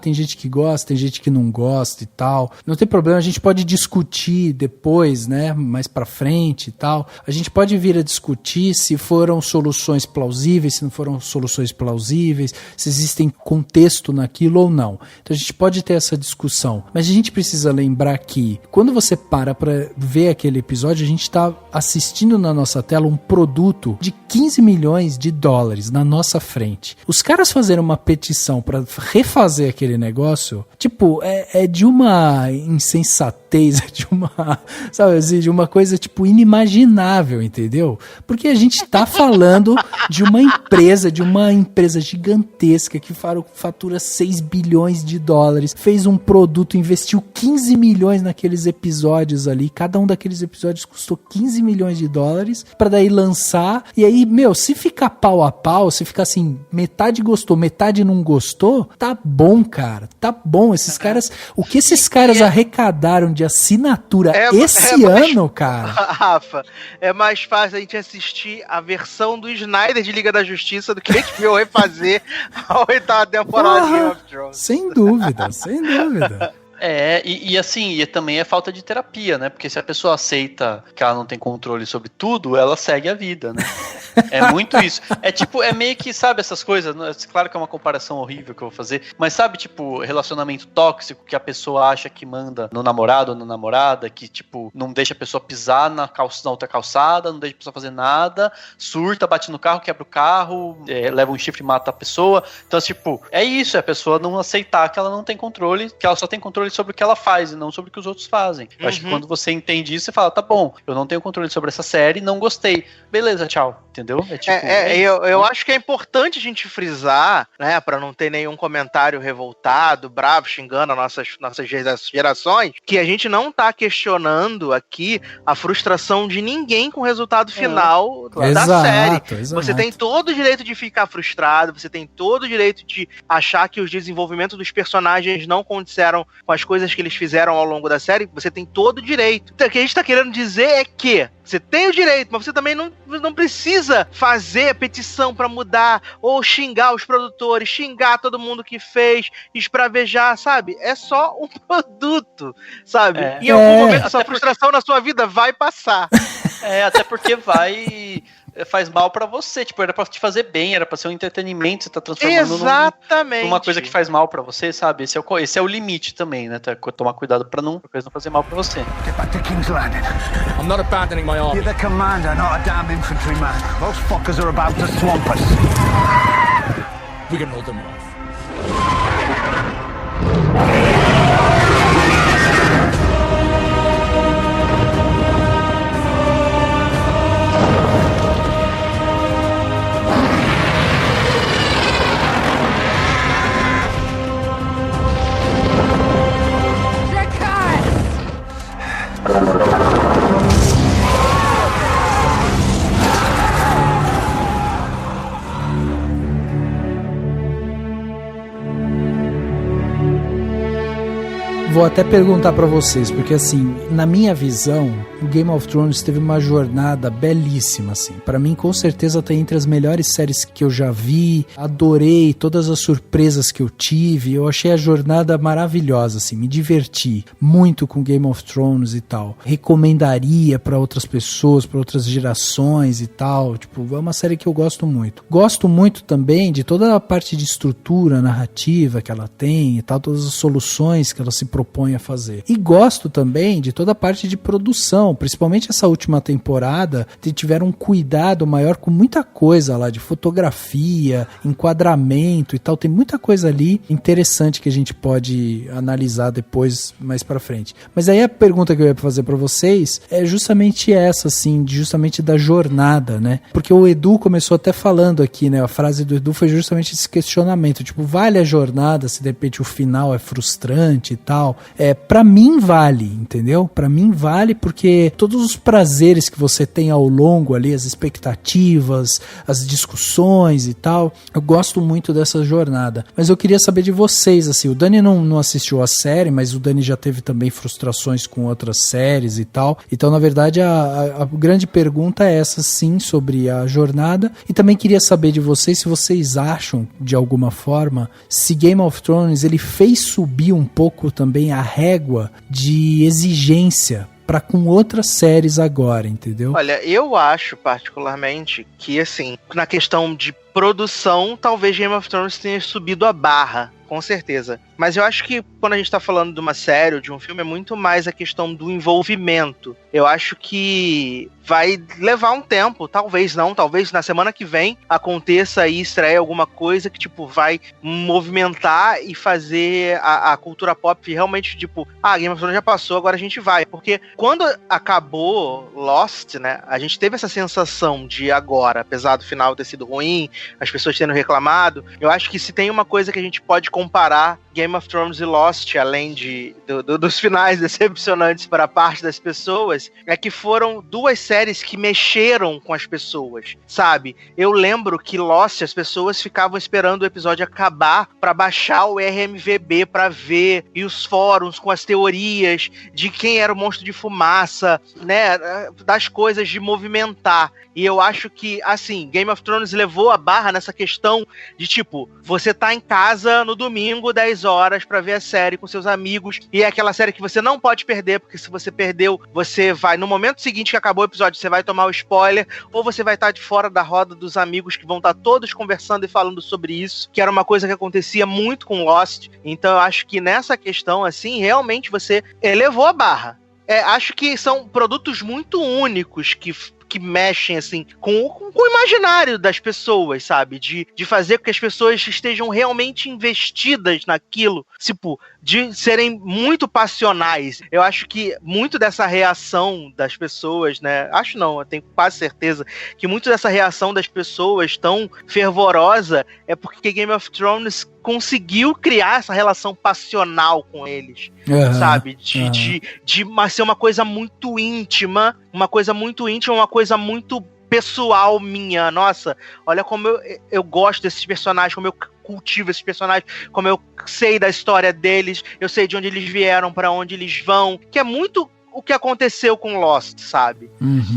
Speaker 3: tem gente que gosta, tem gente que não gosta e tal, não tem problema, a gente pode discutir depois, né, mais pra frente e tal, a gente pode vir a discutir se foram soluções plausíveis, se não foram soluções plausíveis, se existem contexto naquilo ou não. Então a gente pode ter essa discussão, mas a gente precisa lembrar que, quando você para pra ver aquele episódio, a gente tá assistindo na nossa tela um produto de 15 milhões de dólares na nossa frente. Os caras fazerem uma petição pra refazer aquele negócio, tipo, é de uma insensatez, de uma, sabe assim, de uma coisa, tipo, inimaginável, entendeu? Porque a gente tá falando de uma empresa gigantesca que fatura 6 bilhões de dólares, fez um produto, investiu 15 milhões naqueles episódios ali, cada um daqueles episódios custou 15 milhões de dólares, pra daí lançar, e aí, meu, se ficar pau a pau, se ficar assim, metade gostou, metade não gostou, tá bom, cara, tá bom. Esses caras, o que esses caras arrecadaram de assinatura esse ano, cara?
Speaker 4: Rafa, é mais fácil a gente assistir a versão do Snyder de Liga da Justiça do que a gente viu refazer a 8ª temporada de Game of Thrones.
Speaker 3: Sem dúvida, sem dúvida.
Speaker 5: E assim, e também é falta de terapia, né? Porque se a pessoa aceita que ela não tem controle sobre tudo, ela segue a vida, né? É muito isso. É meio que, sabe, essas coisas, claro que é uma comparação horrível que eu vou fazer, mas sabe, tipo, relacionamento tóxico que a pessoa acha que manda no namorado ou na namorada, que, tipo, não deixa a pessoa pisar na outra calçada, não deixa a pessoa fazer nada, surta, bate no carro, quebra o carro, leva um chifre e mata a pessoa. Então, tipo, é isso, é a pessoa não aceitar que ela não tem controle, que ela só tem controle sobre o que ela faz e não sobre o que os outros fazem. Eu acho que quando você entende isso, você fala, tá bom, eu não tenho controle sobre essa série, não gostei. Beleza, tchau. Entendeu?
Speaker 4: Eu acho que é importante a gente frisar, né, pra não ter nenhum comentário revoltado, bravo, xingando as nossas gerações, que a gente não tá questionando aqui a frustração de ninguém com o resultado final da série.
Speaker 3: Exato.
Speaker 4: Você tem todo o direito de ficar frustrado, você tem todo o direito de achar que os desenvolvimentos dos personagens não condisseram com as coisas que eles fizeram ao longo da série, você tem todo o direito. Então, o que a gente tá querendo dizer é que você tem o direito, mas você também não precisa fazer petição pra mudar, ou xingar os produtores, xingar todo mundo que fez, espravejar, sabe? É só um produto, sabe? Em algum momento essa frustração na sua vida vai passar.
Speaker 5: Até porque faz mal pra você, tipo, era pra te fazer bem, era pra ser um entretenimento, você tá transformando numa coisa que faz mal pra você, sabe? Esse é o limite também, né? Tomar cuidado pra coisa não fazer mal pra você.
Speaker 12: Get back to King's Landing. I'm not abandoning my army. You're the commander, not a damn infantryman. Those fuckers are about to swamp us. We can hold them off.
Speaker 3: Vou até perguntar pra vocês, porque assim, na minha visão, o Game of Thrones teve uma jornada belíssima, assim. Pra mim, com certeza, tá entre as melhores séries que eu já vi. Adorei todas as surpresas que eu tive. Eu achei a jornada maravilhosa, assim. Me diverti muito com Game of Thrones e tal. Recomendaria pra outras pessoas, pra outras gerações e tal. Tipo, é uma série que eu gosto muito. Gosto muito também de toda a parte de estrutura narrativa que ela tem e tal, todas as soluções que ela se propõe a fazer. E gosto também de toda a parte de produção, principalmente essa última temporada, que tiveram um cuidado maior com muita coisa lá, de fotografia, enquadramento e tal. Tem muita coisa ali interessante que a gente pode analisar depois, mais pra frente. Mas aí a pergunta que eu ia fazer pra vocês é justamente essa, assim, justamente da jornada, né? Porque o Edu começou até falando aqui, né? A frase do Edu foi justamente esse questionamento, tipo, vale a jornada se de repente o final é frustrante e tal? Pra mim vale, entendeu? Pra mim vale porque todos os prazeres que você tem ao longo ali, as expectativas, as discussões e tal, eu gosto muito dessa jornada. Mas eu queria saber de vocês, assim, o Dani não assistiu a série, mas o Dani já teve também frustrações com outras séries e tal. Então, na verdade, a grande pergunta é essa, sim, sobre a jornada. E também queria saber de vocês se vocês acham, de alguma forma, se Game of Thrones ele fez subir um pouco também a régua de exigência para com outras séries agora, entendeu?
Speaker 4: Olha, eu acho particularmente que, assim, na questão de produção, talvez Game of Thrones tenha subido a barra, com certeza. Mas eu acho que quando a gente tá falando de uma série ou de um filme, é muito mais a questão do envolvimento. Eu acho que vai levar um tempo, talvez na semana que vem aconteça e estreia alguma coisa que, tipo, vai movimentar e fazer a cultura pop realmente, tipo, Game of Thrones já passou, agora a gente vai. Porque quando acabou Lost, né, a gente teve essa sensação de agora, apesar do final ter sido ruim, as pessoas tendo reclamado, eu acho que se tem uma coisa que a gente pode comparar Game of Thrones e Lost, além dos finais decepcionantes para a parte das pessoas, é que foram duas séries que mexeram com as pessoas, sabe? Eu lembro que Lost, as pessoas ficavam esperando o episódio acabar para baixar o RMVB para ver, e os fóruns com as teorias de quem era o monstro de fumaça, né? Das coisas de movimentar. E eu acho que, assim, Game of Thrones levou a barra nessa questão de, tipo, você tá em casa no domingo, 10 horas pra ver a série com seus amigos, e é aquela série que você não pode perder, porque se você perdeu, você vai, no momento seguinte que acabou o episódio, você vai tomar o spoiler, ou você vai estar de fora da roda dos amigos que vão estar todos conversando e falando sobre isso, que era uma coisa que acontecia muito com Lost. Então eu acho que nessa questão, assim, realmente você elevou a barra. Acho que são produtos muito únicos que mexem, assim, com o imaginário das pessoas, sabe? De fazer com que as pessoas estejam realmente investidas naquilo, tipo, de serem muito passionais. Eu acho que muito dessa reação das pessoas, né? Acho não, eu tenho quase certeza que muito dessa reação das pessoas tão fervorosa é porque Game of Thrones conseguiu criar essa relação passional com eles, sabe? De ser uma coisa muito íntima, uma coisa muito pessoal minha. Nossa, olha como eu gosto desses personagens, como eu cultivo esses personagens, como eu sei da história deles, eu sei de onde eles vieram, pra onde eles vão, que é muito o que aconteceu com Lost, sabe?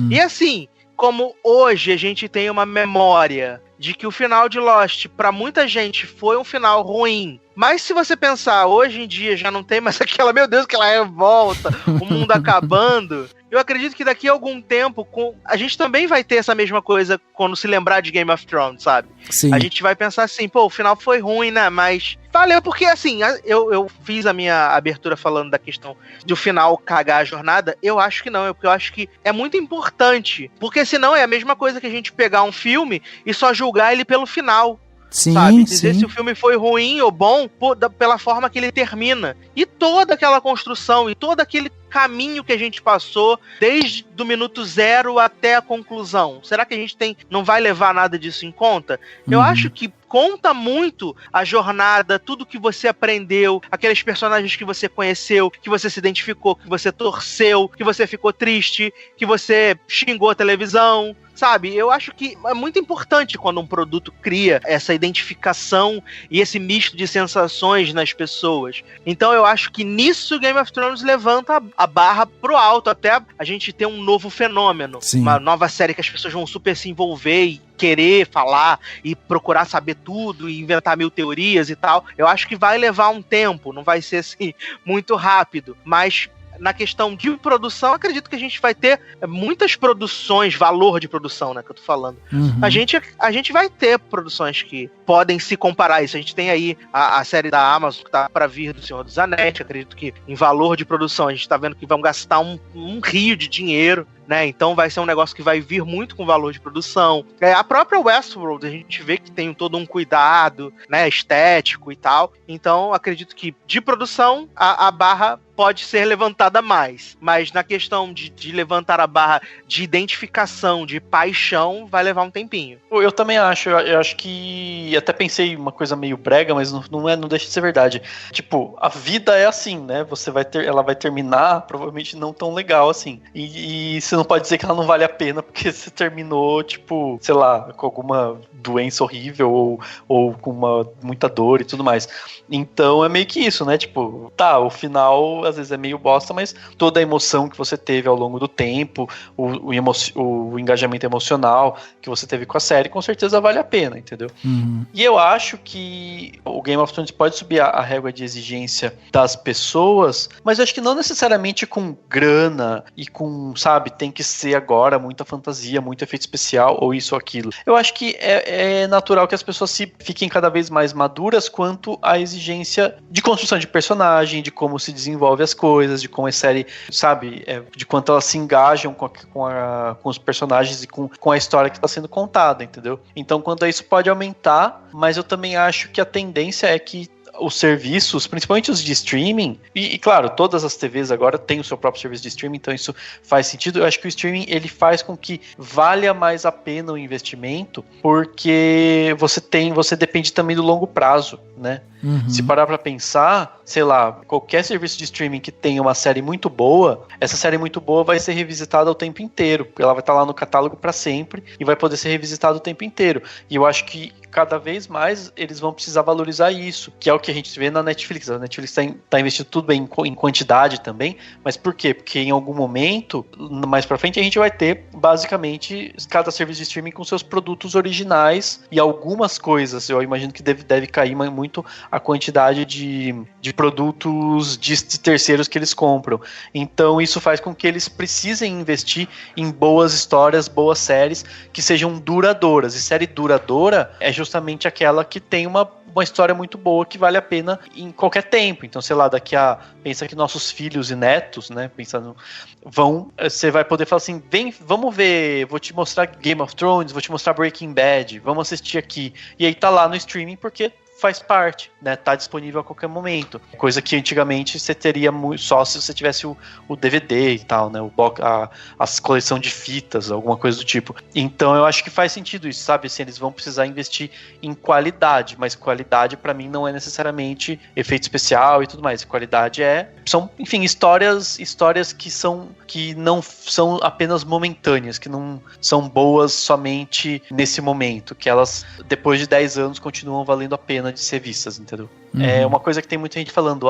Speaker 4: E assim, como hoje a gente tem uma memória de que o final de Lost, pra muita gente, foi um final ruim. Mas se você pensar, hoje em dia já não tem mais aquela, meu Deus, aquela revolta, o mundo acabando. Eu acredito que daqui a algum tempo, a gente também vai ter essa mesma coisa quando se lembrar de Game of Thrones, sabe? Sim. A gente vai pensar assim, pô, o final foi ruim, né? Mas valeu, porque assim, eu fiz a minha abertura falando da questão do final cagar a jornada. Eu acho que não, porque eu acho que é muito importante. Porque senão é a mesma coisa que a gente pegar um filme e só julgar ele pelo final.
Speaker 3: Sim,
Speaker 4: sabe? Dizer se o filme foi ruim ou bom pela forma que ele termina. E toda aquela construção, e todo aquele caminho que a gente passou, desde do minuto 0 até a conclusão. Será que a gente não vai levar nada disso em conta? Eu acho que conta muito a jornada, tudo que você aprendeu, aqueles personagens que você conheceu, que você se identificou, que você torceu, que você ficou triste, que você xingou a televisão, sabe? Eu acho que é muito importante quando um produto cria essa identificação e esse misto de sensações nas pessoas. Então eu acho que nisso Game of Thrones levanta a barra pro alto, até a gente ter um novo fenômeno. Sim. Uma nova série que as pessoas vão super se envolver e querer falar e procurar saber tudo e inventar mil teorias e tal. Eu acho que vai levar um tempo, não vai ser assim muito rápido, mas na questão de produção, acredito que a gente vai ter muitas produções, valor de produção, né, que eu tô falando. A gente vai ter produções que podem se comparar a isso. A gente tem aí a série da Amazon que tá pra vir do Senhor dos Anéis, acredito que em valor de produção a gente tá vendo que vão gastar um rio de dinheiro, né? Então vai ser um negócio que vai vir muito com valor de produção. A própria Westworld, a gente vê que tem todo um cuidado, né, estético e tal. Então acredito que de produção a barra pode ser levantada mais. Mas na questão de levantar a barra de identificação, de paixão, vai levar um tempinho.
Speaker 5: Eu também acho. Eu acho que até pensei uma coisa meio brega, mas não deixa de ser verdade. Tipo, a vida é assim, né? Ela vai terminar provavelmente não tão legal assim. E você não pode dizer que ela não vale a pena porque você terminou, tipo, sei lá, com alguma doença horrível ou com muita dor e tudo mais. Então é meio que isso, né? Tipo, tá, o final às vezes é meio bosta, mas toda a emoção que você teve ao longo do tempo, o engajamento emocional que você teve com a série, com certeza vale a pena, entendeu? E eu acho que o Game of Thrones pode subir a régua de exigência das pessoas, mas eu acho que não necessariamente com grana e com, sabe, tem que ser agora muita fantasia, muito efeito especial ou isso ou aquilo. Eu acho que é natural que as pessoas fiquem cada vez mais maduras quanto à exigência de construção de personagem, de como se desenvolve as coisas, de como a série, sabe, de quanto elas se engajam com os personagens e com a história que está sendo contada, entendeu? Então, quando isso pode aumentar, mas eu também acho que a tendência é que os serviços, principalmente os de streaming, e claro, todas as TVs agora têm o seu próprio serviço de streaming, então isso faz sentido. Eu acho que o streaming, ele faz com que valha mais a pena o investimento, porque você depende também do longo prazo, né? Se parar pra pensar, sei lá, qualquer serviço de streaming que tenha uma série muito boa, essa série muito boa vai ser revisitada o tempo inteiro, porque ela vai estar lá no catálogo pra sempre e vai poder ser revisitada o tempo inteiro. E eu acho que cada vez mais eles vão precisar valorizar isso, que é o que que a gente vê na Netflix. A Netflix tá investindo tudo bem em quantidade também, mas por quê? Porque em algum momento, mais pra frente, a gente vai ter, basicamente, cada serviço de streaming com seus produtos originais e algumas coisas. Eu imagino que deve cair muito a quantidade de produtos de terceiros que eles compram. Então, isso faz com que eles precisem investir em boas histórias, boas séries, que sejam duradouras. E série duradoura é justamente aquela que tem uma história muito boa que vale a pena em qualquer tempo. Então, sei lá, pensa que nossos filhos e netos, né, pensando, você vai poder falar assim, vamos ver, vou te mostrar Game of Thrones, vou te mostrar Breaking Bad, vamos assistir aqui. E aí tá lá no streaming porque faz parte, né? Tá disponível a qualquer momento. Coisa que antigamente você teria só se você tivesse o DVD e tal, né? As coleção de fitas, alguma coisa do tipo. Então eu acho que faz sentido isso, sabe? Assim, eles vão precisar investir em qualidade, mas qualidade pra mim não é necessariamente efeito especial e tudo mais. Qualidade são, enfim, histórias que não são apenas momentâneas, que não são boas somente nesse momento, que elas, depois de 10 anos, continuam valendo a pena de ser vistas, entendeu? Uhum. É uma coisa que tem muita gente falando,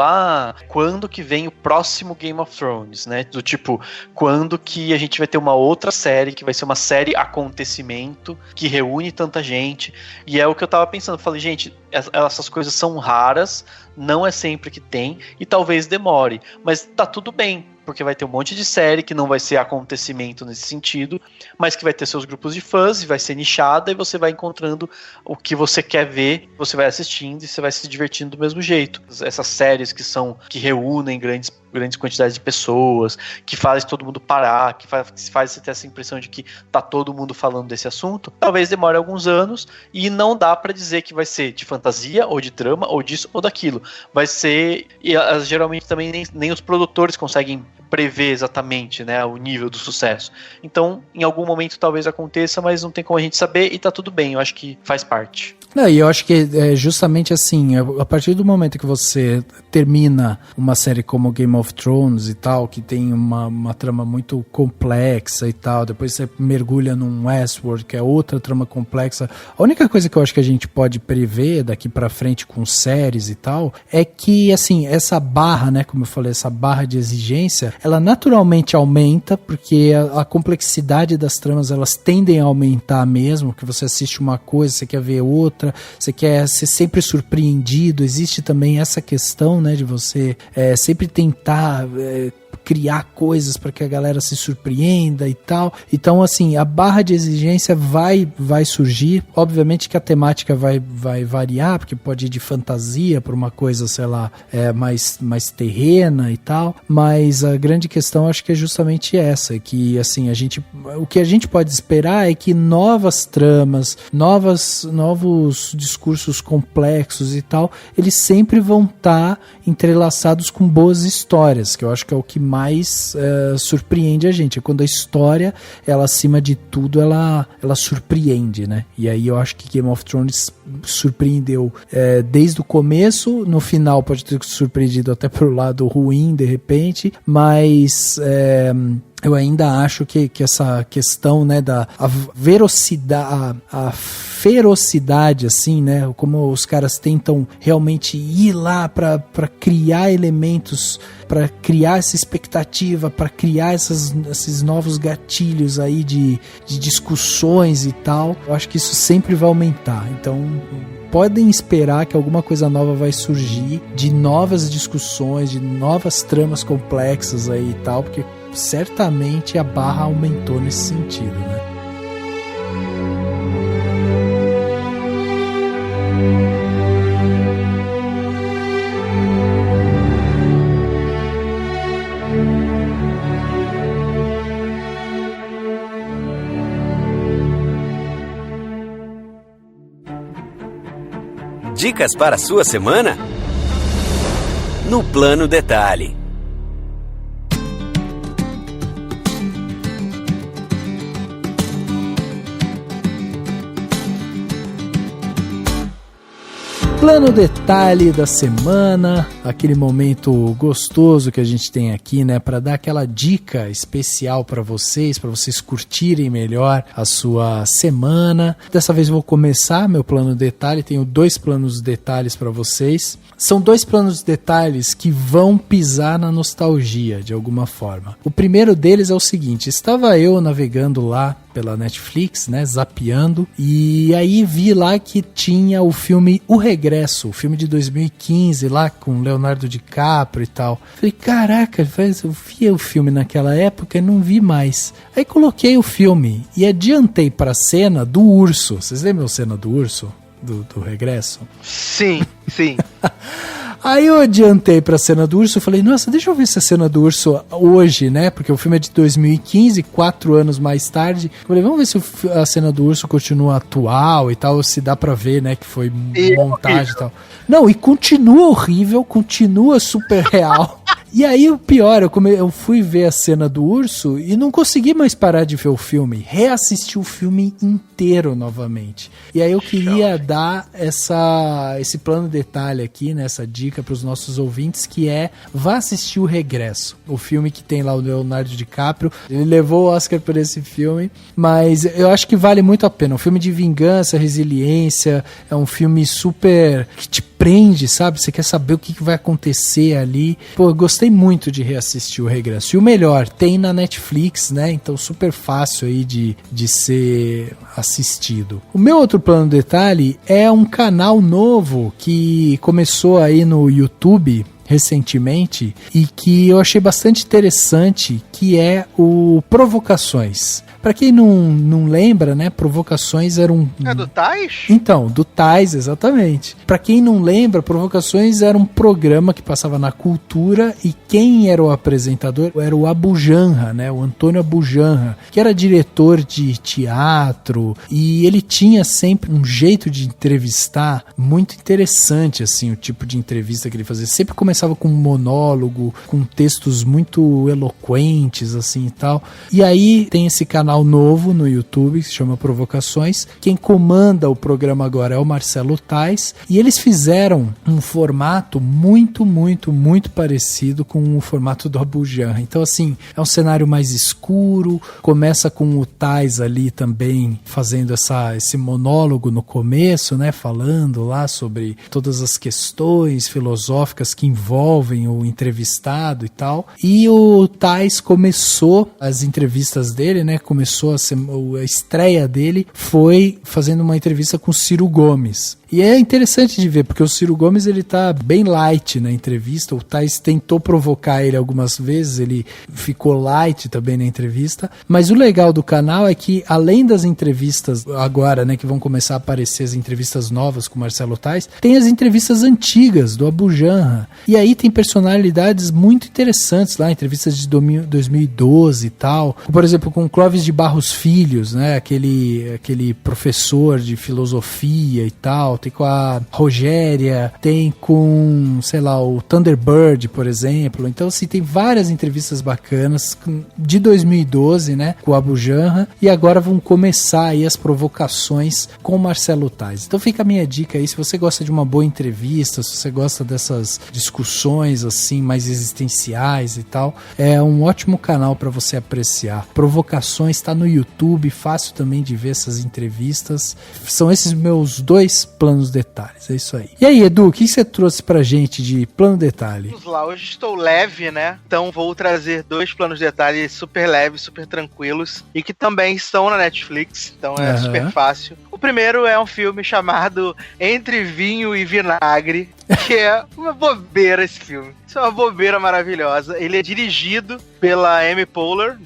Speaker 5: quando que vem o próximo Game of Thrones, né? Do tipo, quando que a gente vai ter uma outra série, que vai ser uma série acontecimento, que reúne tanta gente, e é o que eu tava pensando, eu falei, gente, essas coisas são raras, não é sempre que tem, e talvez demore, mas tá tudo bem, porque vai ter um monte de série que não vai ser acontecimento nesse sentido, mas que vai ter seus grupos de fãs, e vai ser nichada, e você vai encontrando o que você quer ver, você vai assistindo, e você vai se divertindo do mesmo jeito. Essas séries que reúnem grandes quantidades de pessoas, que fazem todo mundo parar, que faz você ter essa impressão de que tá todo mundo falando desse assunto, talvez demore alguns anos, e não dá pra dizer que vai ser de fantasia, ou de drama, ou disso, ou daquilo. Vai ser, e geralmente também nem os produtores conseguem prever exatamente, né, o nível do sucesso. Então, em algum momento talvez aconteça, mas não tem como a gente saber, e tá tudo bem, eu acho que faz parte.
Speaker 3: Não, e eu acho que é justamente assim, a partir do momento que você termina uma série como Game of Thrones e tal, que tem uma trama muito complexa e tal, depois você mergulha num Westworld, que é outra trama complexa, a única coisa que eu acho que a gente pode prever daqui pra frente com séries e tal, é que, assim, essa barra, né, como eu falei, essa barra de exigência, ela naturalmente aumenta, porque a complexidade das tramas, elas tendem a aumentar mesmo, que você assiste uma coisa, você quer ver outra, você quer ser sempre surpreendido, existe também essa questão, né, de você sempre tentar criar coisas para que a galera se surpreenda e tal. Então, assim, a barra de exigência vai surgir. Obviamente que a temática vai variar, porque pode ir de fantasia para uma coisa, sei lá, mais terrena e tal. Mas a grande questão, acho que é justamente essa, que, assim, o que a gente pode esperar é que novas tramas, novos discursos complexos e tal, eles sempre vão estar entrelaçados com boas histórias, que eu acho que é o que mais surpreende a gente, é quando a história, ela acima de tudo, ela surpreende, né? E aí eu acho que Game of Thrones surpreendeu desde o começo, no final pode ter surpreendido até pro lado ruim, de repente, mas eu ainda acho que essa questão, né, a ferocidade, assim, né, como os caras tentam realmente ir lá para criar elementos, para criar essa expectativa, para criar esses novos gatilhos aí de discussões e tal, eu acho que isso sempre vai aumentar. Então, podem esperar que alguma coisa nova vai surgir, de novas discussões, de novas tramas complexas aí e tal, porque certamente a barra aumentou nesse sentido, né?
Speaker 1: Dicas para a sua semana? No Plano Detalhe.
Speaker 3: Plano detalhe da semana, aquele momento gostoso que a gente tem aqui, né, para dar aquela dica especial para vocês curtirem melhor a sua semana. Dessa vez eu vou começar meu plano detalhe, tenho 2 planos detalhes para vocês. São 2 planos detalhes que vão pisar na nostalgia de alguma forma. O primeiro deles é o seguinte: estava eu navegando lá pela Netflix, né, zapeando, e aí vi lá que tinha o filme O Regresso, o filme de 2015 lá com Leonardo DiCaprio e tal. Falei, caraca, eu vi o filme naquela época e não vi mais. Aí coloquei o filme e adiantei para a cena do urso. Vocês lembram a cena do urso? Do Regresso?
Speaker 4: Sim.
Speaker 3: Aí eu adiantei pra cena do urso, falei, nossa, deixa eu ver essa cena do urso hoje, né? Porque o filme é de 2015, 4 anos mais tarde. Eu falei, vamos ver se a cena do urso continua atual e tal, se dá pra ver, né, que foi montagem e tal. Não, e continua horrível, continua super real. E aí o pior, eu fui ver a cena do urso e não consegui mais parar de ver o filme. Reassisti o filme inteiro novamente. E aí eu queria dar esse plano detalhe aqui, né, essa dica para os nossos ouvintes, que é: vá assistir O Regresso, o filme que tem lá o Leonardo DiCaprio. Ele levou o Oscar por esse filme, mas eu acho que vale muito a pena. Um filme de vingança, resiliência, é um filme super que te prende, sabe? Você quer saber o que vai acontecer ali. Pô, eu gostei muito de reassistir O Regresso. E o melhor, tem na Netflix, né? Então super fácil aí de ser assistido. O meu outro plano detalhe é um canal novo que começou aí no YouTube recentemente e que eu achei bastante interessante, que é o Provocações. Pra quem não lembra, né, Provocações era
Speaker 4: É do Tais?
Speaker 3: Então, do Tais, exatamente. Pra quem não lembra, Provocações era um programa que passava na Cultura e quem era o apresentador era o Abujanra, né, o Antônio Abujanra, que era diretor de teatro e ele tinha sempre um jeito de entrevistar muito interessante, assim, o tipo de entrevista que ele fazia. Sempre começava com um monólogo, com textos muito eloquentes, assim, e tal. E aí tem esse canal novo no YouTube que se chama Provocações. Quem comanda o programa agora é o Marcelo Tais e eles fizeram um formato muito parecido com o formato do Abujanra. Então, assim, é um cenário mais escuro, começa com o Tais ali também fazendo esse monólogo no começo, né, falando lá sobre todas as questões filosóficas que envolvem o entrevistado e tal. E o Tais começou as entrevistas dele, né, começou a estreia dele foi fazendo uma entrevista com o Ciro Gomes. E é interessante de ver, porque o Ciro Gomes, ele tá bem light na entrevista. O Tais tentou provocar ele algumas vezes, ele ficou light também na entrevista. Mas o legal do canal é que, além das entrevistas agora, né, que vão começar a aparecer as entrevistas novas com o Marcelo Tais, tem as entrevistas antigas do Abujanra. E aí tem personalidades muito interessantes lá, entrevistas de 2012 e tal. Por exemplo, com Clóvis de Barros Filhos, né, aquele professor de filosofia e tal. Tem com a Rogéria, tem com, sei lá, o Thunderbird, por exemplo. Então, assim, tem várias entrevistas bacanas de 2012, né, com o Abujanra, e agora vão começar aí as provocações com o Marcelo Tais. Então fica a minha dica aí, se você gosta de uma boa entrevista, se você gosta dessas discussões, assim, mais existenciais e tal, é um ótimo canal para você apreciar. Provocações está no YouTube, fácil também de ver essas entrevistas. São esses meus 2 planos detalhes, é isso aí. E aí, Edu, o que você trouxe pra gente de plano detalhe?
Speaker 4: Vamos lá, hoje estou leve, né? Então vou trazer 2 planos detalhes super leves, super tranquilos e que também estão na Netflix, então é super fácil. O primeiro é um filme chamado Entre Vinho e Vinagre, que é uma bobeira esse filme. Isso é uma bobeira maravilhosa. Ele é dirigido pela Amy Poehler,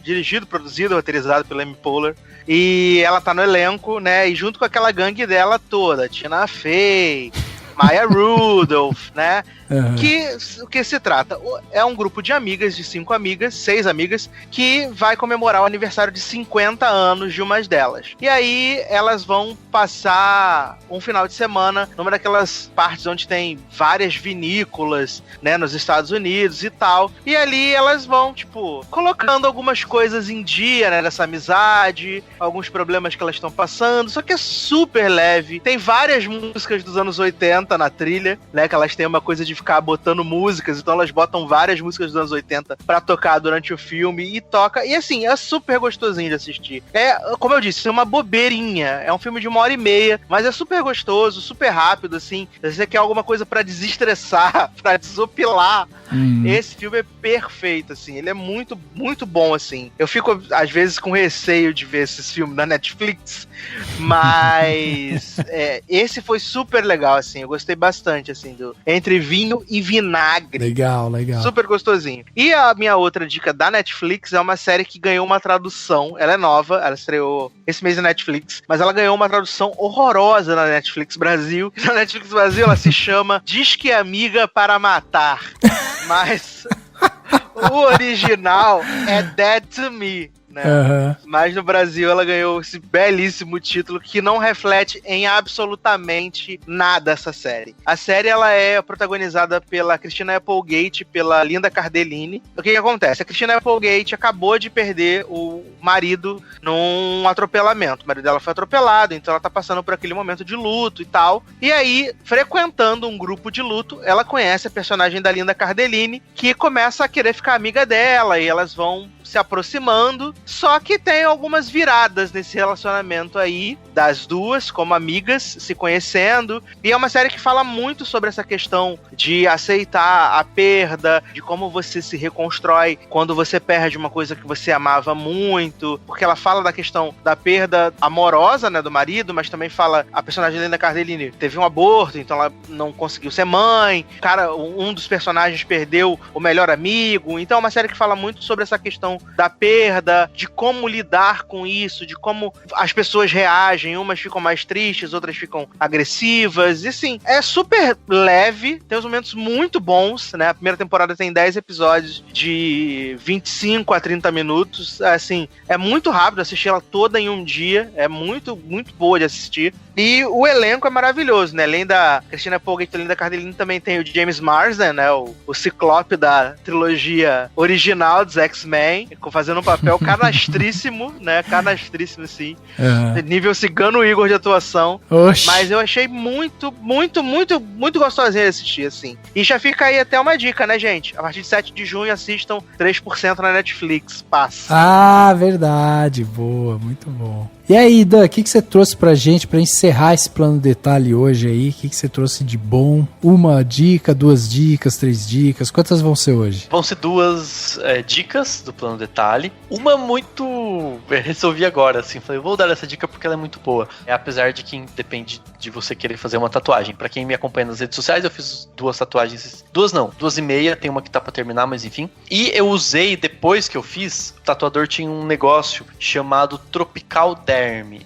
Speaker 4: produzido, roteirizado pela Amy Poehler. E ela tá no elenco, né? E junto com aquela gangue dela toda, Tina Fey, Maya Rudolph, né? O que se trata? É um grupo de amigas, de 6 amigas, que vai comemorar o aniversário de 50 anos de umas delas. E aí elas vão passar um final de semana numa daquelas partes onde tem várias vinícolas, né, nos Estados Unidos e tal. E ali elas vão, tipo, colocando algumas coisas em dia, né, dessa amizade, alguns problemas que elas estão passando, só que é super leve. Tem várias músicas dos anos 80 80 na trilha, né? Que elas têm uma coisa de ficar botando músicas, então elas botam várias músicas dos anos 80 pra tocar durante o filme e toca. E assim, é super gostosinho de assistir. É, como eu disse, é uma bobeirinha. É um filme de 1h30, mas é super gostoso, super rápido, assim. Se você quer alguma coisa pra desestressar, pra desopilar, esse filme é perfeito, assim. Ele é muito, muito bom, assim. Eu fico, às vezes, com receio de ver esses filmes da Netflix, mas esse foi super legal, assim. Eu gostei bastante, assim, do Entre Vinho e Vinagre.
Speaker 3: Legal.
Speaker 4: Super gostosinho. E a minha outra dica da Netflix é uma série que ganhou uma tradução. Ela é nova, ela estreou esse mês na Netflix, mas ela ganhou uma tradução horrorosa na Netflix Brasil. Na Netflix Brasil ela se chama Disque Amiga para Matar. Mas o original é Dead to Me, né? Mas no Brasil ela ganhou esse belíssimo título que não reflete em absolutamente nada essa série. A série ela é protagonizada pela Christina Applegate e pela Linda Cardellini. O que acontece? A Christina Applegate acabou de perder o marido num atropelamento. O marido dela foi atropelado, então ela tá passando por aquele momento de luto e tal. E aí, frequentando um grupo de luto, ela conhece a personagem da Linda Cardellini, que começa a querer ficar amiga dela, e elas vão se aproximando, só que tem algumas viradas nesse relacionamento aí, das duas, como amigas, se conhecendo, e é uma série que fala muito sobre essa questão de aceitar a perda, de como você se reconstrói quando você perde uma coisa que você amava muito, porque ela fala da questão da perda amorosa, né, do marido, mas também fala, a personagem Linda Cardellini teve um aborto, então ela não conseguiu ser mãe, um dos personagens perdeu o melhor amigo, então é uma série que fala muito sobre essa questão da perda, de como lidar com isso, de como as pessoas reagem, umas ficam mais tristes, outras ficam agressivas, e assim, é super leve, tem uns momentos muito bons, né, a primeira temporada tem 10 episódios de 25 a 30 minutos, assim, é muito rápido, assistir ela toda em um dia, é muito, muito boa de assistir, e o elenco é maravilhoso, né, além da Christina Applegate e Linda Cardellini, também tem o James Marsden, né, o Ciclope da trilogia original dos X-Men, fazendo um papel canastríssimo, né? Canastríssimo, sim. Nível Cigano Igor de atuação.
Speaker 3: Oxi.
Speaker 4: Mas eu achei muito, muito, muito, muito gostosinho de assistir, assim. E já fica aí até uma dica, né, gente? A partir de 7 de junho assistam 3% na Netflix. Passa.
Speaker 3: Ah, verdade. Boa, muito bom. E aí, Dan, o que você trouxe pra gente pra encerrar esse plano detalhe hoje aí? O que você trouxe de bom? Uma dica, 2 dicas, 3 dicas? Quantas vão ser hoje?
Speaker 5: Vão ser 2 dicas do plano detalhe. Uma muito... resolvi agora, assim. Falei, vou dar essa dica porque ela é muito boa. Apesar de que depende de você querer fazer uma tatuagem. Pra quem me acompanha nas redes sociais, eu fiz 2 tatuagens. 2,5. Tem uma que tá pra terminar, mas enfim. E eu usei, depois que eu fiz, o tatuador tinha um negócio chamado Tropical Derm.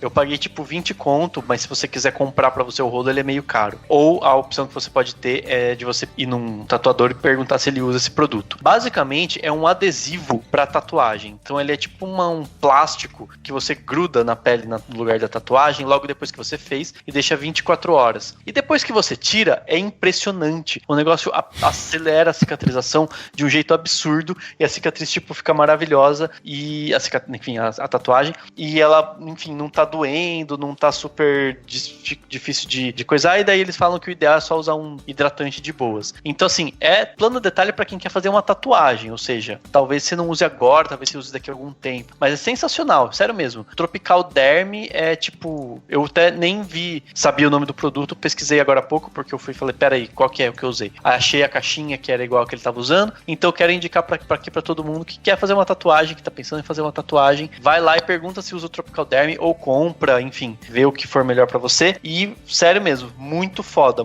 Speaker 5: Eu paguei tipo 20 conto, mas se você quiser comprar pra você o rolo, ele é meio caro. Ou a opção que você pode ter é de você ir num tatuador e perguntar se ele usa esse produto. Basicamente, é um adesivo pra tatuagem. Então ele é tipo um plástico que você gruda na pele no lugar da tatuagem, logo depois que você fez, e deixa 24 horas. E depois que você tira, é impressionante. O negócio acelera a cicatrização de um jeito absurdo, e a cicatriz tipo fica maravilhosa, e a tatuagem, e ela, enfim, não tá doendo, não tá super difícil de coisar, e daí eles falam que o ideal é só usar um hidratante de boas. Então assim, é plano detalhe pra quem quer fazer uma tatuagem, ou seja, talvez você não use agora, talvez você use daqui a algum tempo, mas é sensacional, sério mesmo. Tropical Derm é tipo, eu até nem sabia o nome do produto, pesquisei agora há pouco, porque eu fui e falei, peraí, qual que é o que eu usei? Achei a caixinha que era igual a que ele tava usando, então eu quero indicar pra todo mundo que quer fazer uma tatuagem, que tá pensando em fazer uma tatuagem, vai lá e pergunta se usa o Tropical Derm, ou compra, enfim, vê o que for melhor pra você, e sério mesmo, muito foda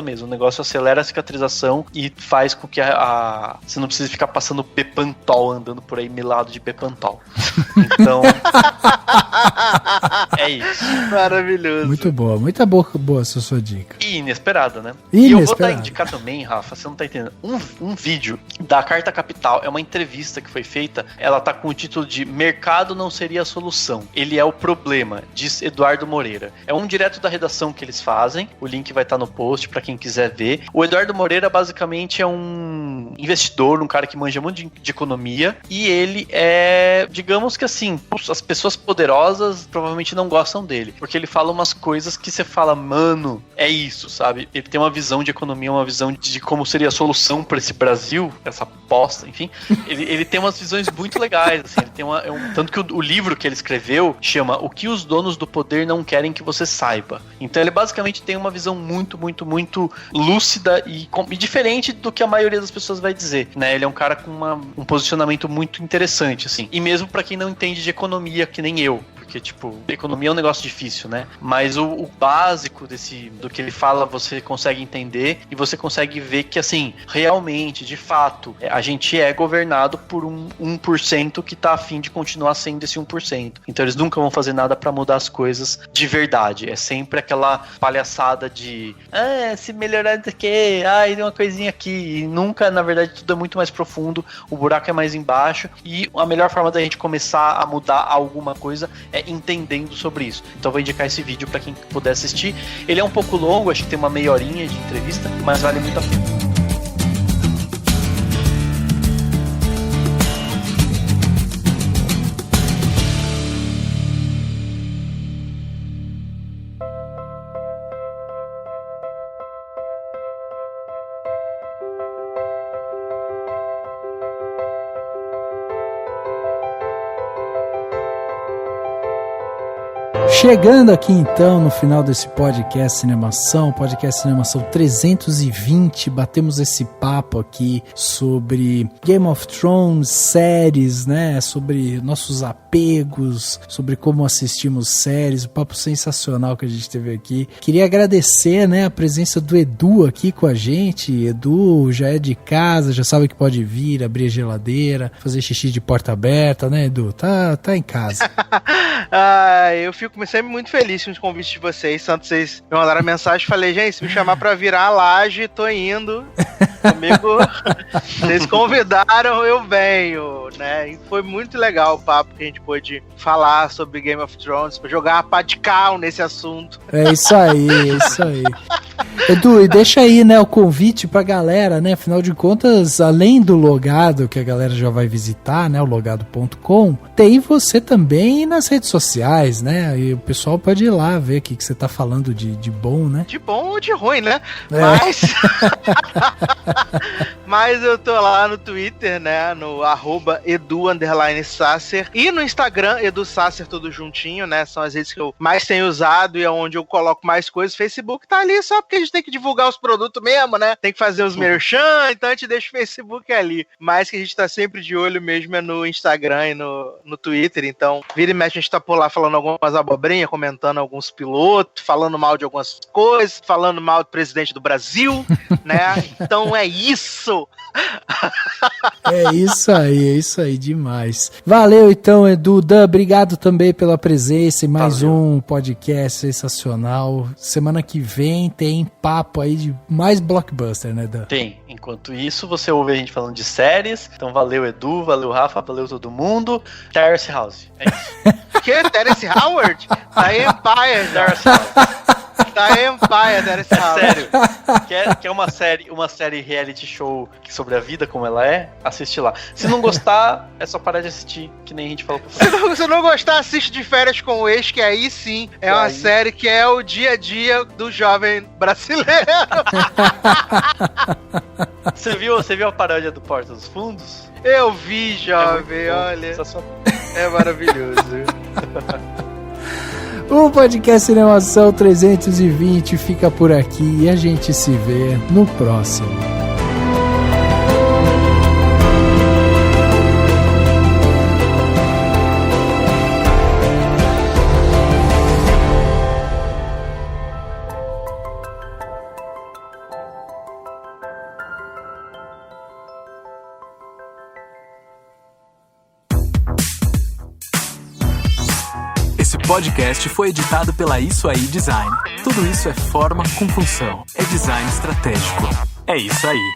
Speaker 5: mesmo, o negócio acelera a cicatrização e faz com que você não precise ficar passando Bepantol, andando por aí milado de Bepantol. Então é isso.
Speaker 4: Maravilhoso.
Speaker 3: Muito boa essa sua dica.
Speaker 5: E inesperada, né?
Speaker 3: E
Speaker 5: eu vou indicar também, Rafa, você não tá entendendo, um vídeo da Carta Capital, é uma entrevista que foi feita, ela tá com o título de Mercado não seria a solução, ele é o problema, diz Eduardo Moreira. É um direto da redação que eles fazem, o link vai estar no post pra quem quiser ver. O Eduardo Moreira basicamente é um um investidor, um cara que manja muito de economia, e ele é, digamos que assim, as pessoas poderosas provavelmente não gostam dele, porque ele fala umas coisas que você fala, mano, é isso, sabe? Ele tem uma visão de economia, uma visão de como seria a solução para esse Brasil, essa bosta, enfim. Ele tem umas visões muito legais, assim, ele tem tanto que o livro que ele escreveu chama O que os donos do poder não querem que você saiba. Então ele basicamente tem uma visão muito, muito, muito lúcida e diferente do que a maioria das pessoas vai dizer, né? Ele é um cara com um posicionamento muito interessante, assim. E mesmo pra quem não entende de economia, que nem eu. Porque, tipo, economia é um negócio difícil, né? Mas o básico do que ele fala, você consegue entender e você consegue ver que, assim, realmente, de fato, a gente é governado por um 1% que tá afim de continuar sendo esse 1%. Então eles nunca vão fazer nada pra mudar as coisas de verdade. É sempre aquela palhaçada de se melhorar daqui, tem uma coisinha aqui. E nunca, na verdade, tudo é muito mais profundo, o buraco é mais embaixo. E a melhor forma da gente começar a mudar alguma coisa é entendendo sobre isso. Então vou indicar esse vídeo pra quem puder assistir. Ele é um pouco longo, acho que tem uma meia horinha de entrevista, mas vale muito a pena.
Speaker 3: Chegando aqui então no final desse podcast Cinemação 320, batemos esse papo aqui sobre Game of Thrones, séries, né, sobre nossos apegos, sobre como assistimos séries, o papo sensacional que a gente teve aqui. Queria agradecer, né, a presença do Edu aqui com a gente. Edu já é de casa, já sabe que pode vir, abrir a geladeira, fazer xixi de porta aberta, né, Edu? Tá em casa.
Speaker 4: Eu fico sempre muito feliz com os convites de vocês. Tanto vocês me mandaram mensagem, falei, gente, se me chamar pra virar a laje, tô indo. Comigo, vocês convidaram, eu venho, né? E foi muito legal o papo que a gente pôde falar sobre Game of Thrones, pra jogar a pá de cal nesse assunto.
Speaker 3: É isso aí. Edu, e deixa aí, né, o convite pra galera, né? Afinal de contas, além do Logado, que a galera já vai visitar, né, o logado.com, tem você também nas redes sociais, né? E o pessoal pode ir lá ver o que você tá falando de bom, né?
Speaker 4: De bom ou de ruim, né? Mas eu tô lá no Twitter, né? No @edu_sasser e no Instagram, Edu Sasser, tudo juntinho, né? São as redes que eu mais tenho usado e é onde eu coloco mais coisas. Facebook tá ali só porque a gente tem que divulgar os produtos mesmo, né? Tem que fazer os merchan, então a gente deixa o Facebook ali. Mas que a gente tá sempre de olho mesmo é no Instagram e no Twitter. Então, vira e mexe, a gente tá por lá falando algumas abobrinhas, comentando alguns pilotos, falando mal de algumas coisas, falando mal do presidente do Brasil, né? Então é isso!
Speaker 3: É isso aí, demais. Valeu então, Edu. Dan, obrigado também pela presença em mais um podcast sensacional. Semana que vem tem papo aí de mais blockbuster, né, Dan?
Speaker 5: Tem. Enquanto isso, você ouve a gente falando de séries. Então valeu, Edu, valeu, Rafa, valeu todo mundo. Terrace House. É isso.
Speaker 4: Que? Terrace Howard? Da Empire.
Speaker 5: Terrace House.
Speaker 4: Da Empire, Terrace Howard.
Speaker 5: Sério. Quer uma série reality show sobre a vida como ela é? Assiste lá. Se não gostar, é só parar de assistir, que nem a gente falou.
Speaker 4: Se não gostar, assiste De Férias com o Ex, que aí sim é uma série que é o dia a dia do jovem brasileiro.
Speaker 5: Você viu a paródia do Porta dos Fundos?
Speaker 4: Eu vi, jovem, olha. É maravilhoso.
Speaker 3: O podcast Cinemação 320 fica por aqui e a gente se vê no próximo.
Speaker 13: Esse podcast foi editado pela Isso Aí Design. Tudo isso é forma com função. É design estratégico. É isso aí.